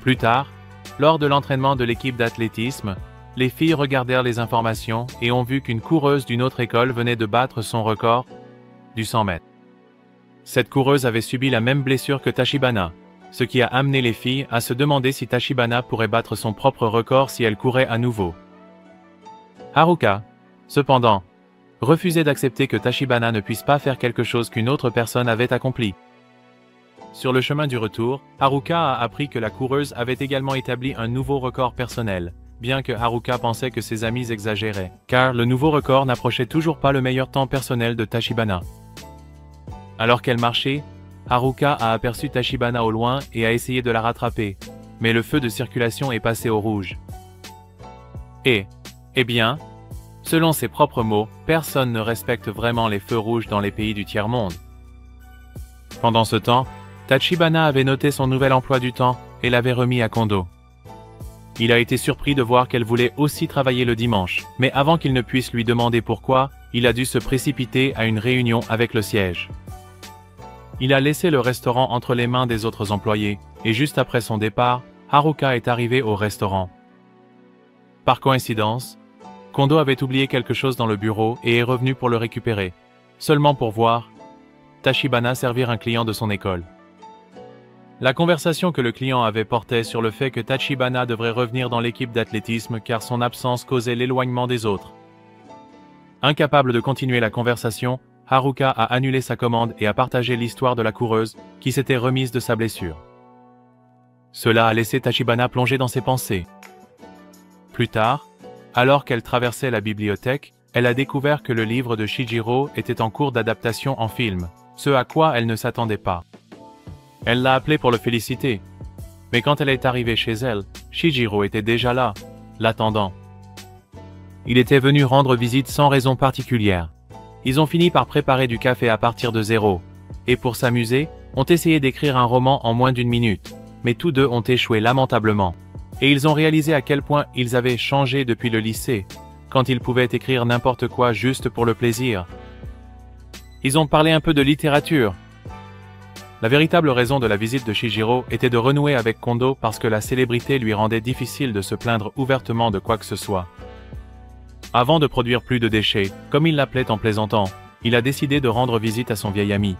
Plus tard, lors de l'entraînement de l'équipe d'athlétisme, les filles regardèrent les informations et ont vu qu'une coureuse d'une autre école venait de battre son record du 100 mètres. Cette coureuse avait subi la même blessure que Tachibana, ce qui a amené les filles à se demander si Tachibana pourrait battre son propre record si elle courait à nouveau. Haruka, cependant, refusait d'accepter que Tachibana ne puisse pas faire quelque chose qu'une autre personne avait accompli. Sur le chemin du retour, Haruka a appris que la coureuse avait également établi un nouveau record personnel, bien que Haruka pensait que ses amis exagéraient, car le nouveau record n'approchait toujours pas le meilleur temps personnel de Tachibana. Alors qu'elle marchait, Haruka a aperçu Tachibana au loin et a essayé de la rattraper, mais le feu de circulation est passé au rouge. Eh bien, selon ses propres mots, personne ne respecte vraiment les feux rouges dans les pays du tiers-monde. Pendant ce temps, Tachibana avait noté son nouvel emploi du temps et l'avait remis à Kondo. Il a été surpris de voir qu'elle voulait aussi travailler le dimanche, mais avant qu'il ne puisse lui demander pourquoi, il a dû se précipiter à une réunion avec le siège. Il a laissé le restaurant entre les mains des autres employés, et juste après son départ, Haruka est arrivé au restaurant. Par coïncidence, Kondo avait oublié quelque chose dans le bureau et est revenu pour le récupérer, seulement pour voir Tachibana servir un client de son école. La conversation que le client avait portait sur le fait que Tachibana devrait revenir dans l'équipe d'athlétisme car son absence causait l'éloignement des autres. Incapable de continuer la conversation, Haruka a annulé sa commande et a partagé l'histoire de la coureuse qui s'était remise de sa blessure. Cela a laissé Tachibana plonger dans ses pensées. Plus tard, alors qu'elle traversait la bibliothèque, elle a découvert que le livre de Shijiro était en cours d'adaptation en film, ce à quoi elle ne s'attendait pas. Elle l'a appelé pour le féliciter, mais quand elle est arrivée chez elle, Shijiro était déjà là, l'attendant. Il était venu rendre visite sans raison particulière. Ils ont fini par préparer du café à partir de zéro, et pour s'amuser, ont essayé d'écrire un roman en moins d'1 minute, mais tous deux ont échoué lamentablement. Et ils ont réalisé à quel point ils avaient changé depuis le lycée, quand ils pouvaient écrire n'importe quoi juste pour le plaisir. Ils ont parlé un peu de littérature. La véritable raison de la visite de Shijiro était de renouer avec Kondo parce que la célébrité lui rendait difficile de se plaindre ouvertement de quoi que ce soit. Avant de produire plus de déchets, comme il l'appelait en plaisantant, il a décidé de rendre visite à son vieil ami.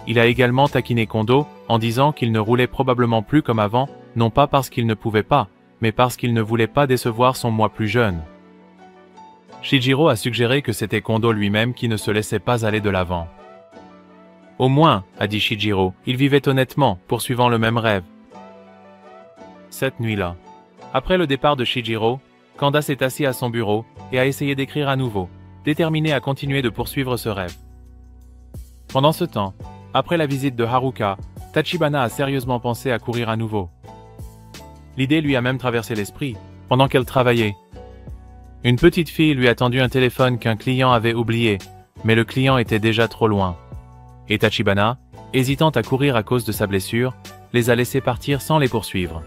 Il a également taquiné Kondo en disant qu'il ne roulait probablement plus comme avant non pas parce qu'il ne pouvait pas, mais parce qu'il ne voulait pas décevoir son moi plus jeune. Shijiro a suggéré que c'était Kondo lui-même qui ne se laissait pas aller de l'avant. Au moins, a dit Shijiro, il vivait honnêtement, poursuivant le même rêve. Cette nuit-là, après le départ de Shijiro, Kanda s'est assis à son bureau et a essayé d'écrire à nouveau, déterminé à continuer de poursuivre ce rêve. Pendant ce temps, après la visite de Haruka, Tachibana a sérieusement pensé à courir à nouveau. L'idée lui a même traversé l'esprit, pendant qu'elle travaillait. Une petite fille lui a tendu un téléphone qu'un client avait oublié, mais le client était déjà trop loin. Et Tachibana, hésitant à courir à cause de sa blessure, les a laissés partir sans les poursuivre.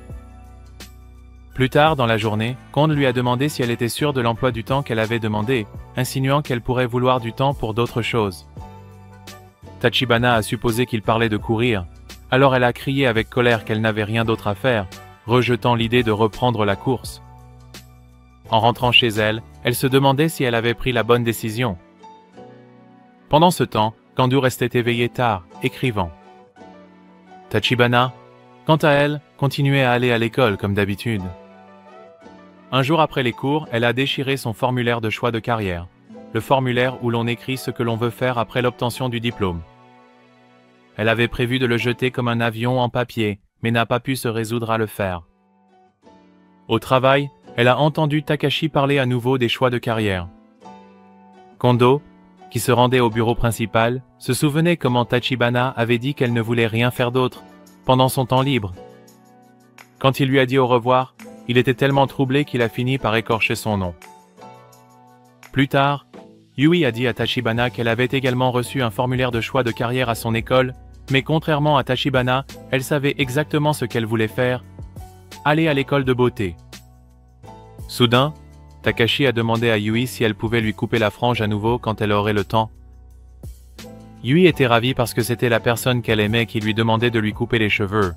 Plus tard dans la journée, Kond lui a demandé si elle était sûre de l'emploi du temps qu'elle avait demandé, insinuant qu'elle pourrait vouloir du temps pour d'autres choses. Tachibana a supposé qu'il parlait de courir, alors elle a crié avec colère qu'elle n'avait rien d'autre à faire, rejetant l'idée de reprendre la course. En rentrant chez elle, elle se demandait si elle avait pris la bonne décision. Pendant ce temps, Kandu restait éveillé tard, écrivant. Tachibana, quant à elle, continuait à aller à l'école comme d'habitude. Un jour après les cours, elle a déchiré son formulaire de choix de carrière, le formulaire où l'on écrit ce que l'on veut faire après l'obtention du diplôme. Elle avait prévu de le jeter comme un avion en papier, mais n'a pas pu se résoudre à le faire. Au travail, elle a entendu Takashi parler à nouveau des choix de carrière. Kondo, qui se rendait au bureau principal, se souvenait comment Tachibana avait dit qu'elle ne voulait rien faire d'autre, pendant son temps libre. Quand il lui a dit au revoir, il était tellement troublé qu'il a fini par écorcher son nom. Plus tard, Yui a dit à Tachibana qu'elle avait également reçu un formulaire de choix de carrière à son école, mais contrairement à Tachibana, elle savait exactement ce qu'elle voulait faire, aller à l'école de beauté. Soudain, Takashi a demandé à Yui si elle pouvait lui couper la frange à nouveau quand elle aurait le temps. Yui était ravie parce que c'était la personne qu'elle aimait qui lui demandait de lui couper les cheveux.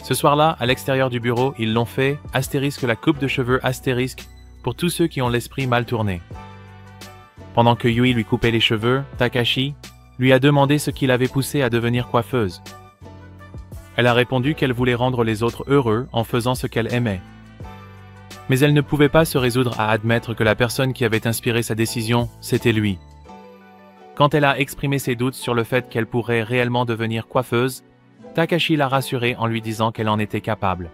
Ce soir-là, à l'extérieur du bureau, ils l'ont fait, astérisque la coupe de cheveux astérisque, pour tous ceux qui ont l'esprit mal tourné. Pendant que Yui lui coupait les cheveux, Takashi lui a demandé ce qui l'avait poussée à devenir coiffeuse. Elle a répondu qu'elle voulait rendre les autres heureux en faisant ce qu'elle aimait. Mais elle ne pouvait pas se résoudre à admettre que la personne qui avait inspiré sa décision, c'était lui. Quand elle a exprimé ses doutes sur le fait qu'elle pourrait réellement devenir coiffeuse, Takashi l'a rassurée en lui disant qu'elle en était capable.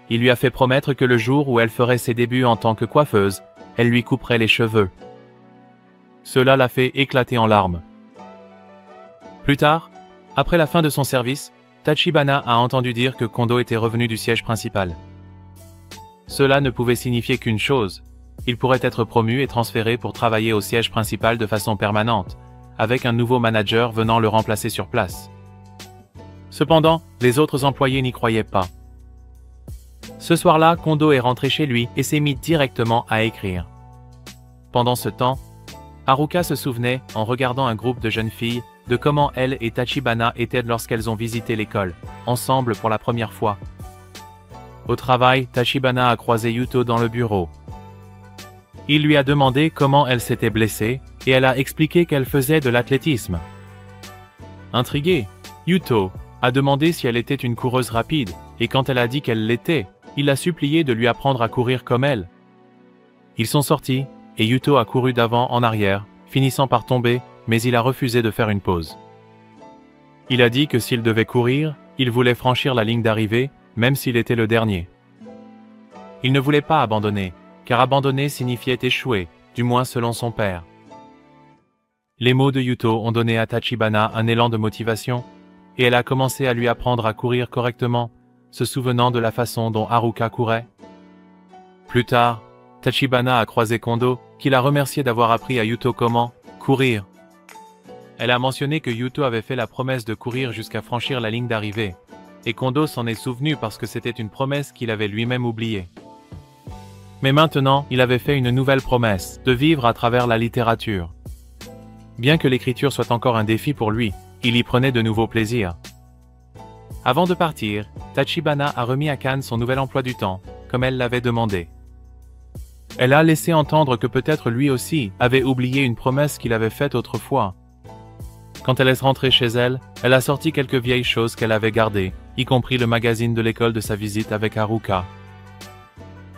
Il lui a fait promettre que le jour où elle ferait ses débuts en tant que coiffeuse, elle lui couperait les cheveux. Cela l'a fait éclater en larmes. Plus tard, après la fin de son service, Tachibana a entendu dire que Kondo était revenu du siège principal. Cela ne pouvait signifier qu'une chose, il pourrait être promu et transféré pour travailler au siège principal de façon permanente, avec un nouveau manager venant le remplacer sur place. Cependant, les autres employés n'y croyaient pas. Ce soir-là, Kondo est rentré chez lui et s'est mis directement à écrire. Pendant ce temps, Haruka se souvenait, en regardant un groupe de jeunes filles, de comment elle et Tachibana étaient lorsqu'elles ont visité l'école, ensemble pour la première fois. Au travail, Tachibana a croisé Yuto dans le bureau. Il lui a demandé comment elle s'était blessée et elle a expliqué qu'elle faisait de l'athlétisme. Intrigué, Yuto a demandé si elle était une coureuse rapide et quand elle a dit qu'elle l'était, il l'a supplié de lui apprendre à courir comme elle. Ils sont sortis et Yuto a couru d'avant en arrière, finissant par tomber, mais il a refusé de faire une pause. Il a dit que s'il devait courir, il voulait franchir la ligne d'arrivée, même s'il était le dernier. Il ne voulait pas abandonner, car abandonner signifiait échouer, du moins selon son père. Les mots de Yuto ont donné à Tachibana un élan de motivation, et elle a commencé à lui apprendre à courir correctement, se souvenant de la façon dont Haruka courait. Plus tard, Tachibana a croisé Kondo, qui l'a remercié d'avoir appris à Yuto comment courir. Elle a mentionné que Yuto avait fait la promesse de courir jusqu'à franchir la ligne d'arrivée, et Kondo s'en est souvenu parce que c'était une promesse qu'il avait lui-même oubliée. Mais maintenant, il avait fait une nouvelle promesse, de vivre à travers la littérature. Bien que l'écriture soit encore un défi pour lui, il y prenait de nouveaux plaisirs. Avant de partir, Tachibana a remis à Kan son nouvel emploi du temps, comme elle l'avait demandé. Elle a laissé entendre que peut-être lui aussi avait oublié une promesse qu'il avait faite autrefois. Quand elle est rentrée chez elle, elle a sorti quelques vieilles choses qu'elle avait gardées, y compris le magazine de l'école de sa visite avec Haruka.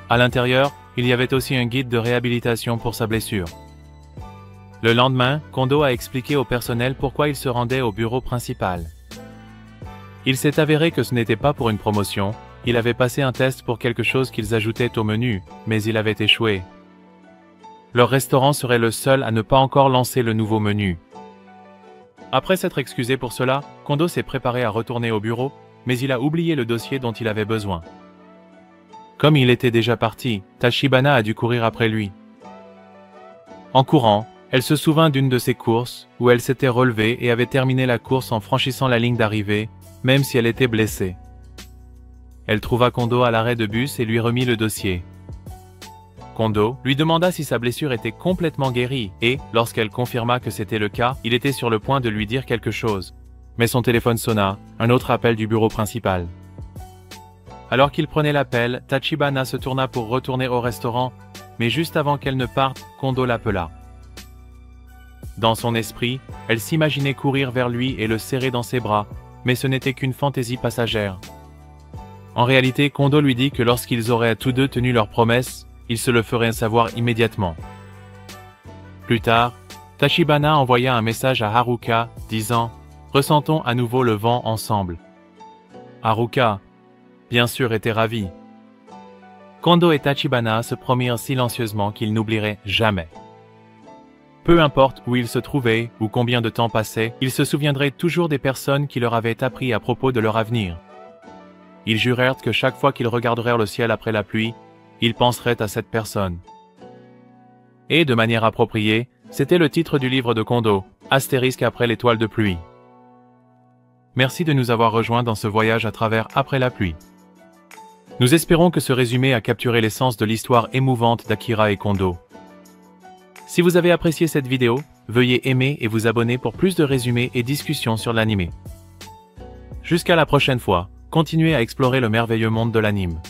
À l'intérieur, il y avait aussi un guide de réhabilitation pour sa blessure. Le lendemain, Kondo a expliqué au personnel pourquoi il se rendait au bureau principal. Il s'est avéré que ce n'était pas pour une promotion, il avait passé un test pour quelque chose qu'ils ajoutaient au menu, mais il avait échoué. Leur restaurant serait le seul à ne pas encore lancer le nouveau menu. Après s'être excusé pour cela, Kondo s'est préparé à retourner au bureau, mais il a oublié le dossier dont il avait besoin. Comme il était déjà parti, Tachibana a dû courir après lui. En courant, elle se souvint d'une de ses courses, où elle s'était relevée et avait terminé la course en franchissant la ligne d'arrivée, même si elle était blessée. Elle trouva Kondo à l'arrêt de bus et lui remit le dossier. Kondo lui demanda si sa blessure était complètement guérie et, lorsqu'elle confirma que c'était le cas, il était sur le point de lui dire quelque chose. Mais son téléphone sonna, un autre appel du bureau principal. Alors qu'il prenait l'appel, Tachibana se tourna pour retourner au restaurant, mais juste avant qu'elle ne parte, Kondo l'appela. Dans son esprit, elle s'imaginait courir vers lui et le serrer dans ses bras, mais ce n'était qu'une fantaisie passagère. En réalité, Kondo lui dit que lorsqu'ils auraient tous deux tenu leur promesse, ils se le feraient savoir immédiatement. Plus tard, Tachibana envoya un message à Haruka, disant « Ressentons à nouveau le vent ensemble ». Haruka, bien sûr, était ravie. Kondo et Tachibana se promirent silencieusement qu'ils n'oublieraient jamais. Peu importe où ils se trouvaient ou combien de temps passait, ils se souviendraient toujours des personnes qui leur avaient appris à propos de leur avenir. Ils jurèrent que chaque fois qu'ils regarderaient le ciel après la pluie, ils penseraient à cette personne. Et de manière appropriée, c'était le titre du livre de Kondo, Astérisque après l'étoile de pluie. Merci de nous avoir rejoints dans ce voyage à travers Après la pluie. Nous espérons que ce résumé a capturé l'essence de l'histoire émouvante d'Akira et Kondo. Si vous avez apprécié cette vidéo, veuillez aimer et vous abonner pour plus de résumés et discussions sur l'anime. Jusqu'à la prochaine fois, continuez à explorer le merveilleux monde de l'anime.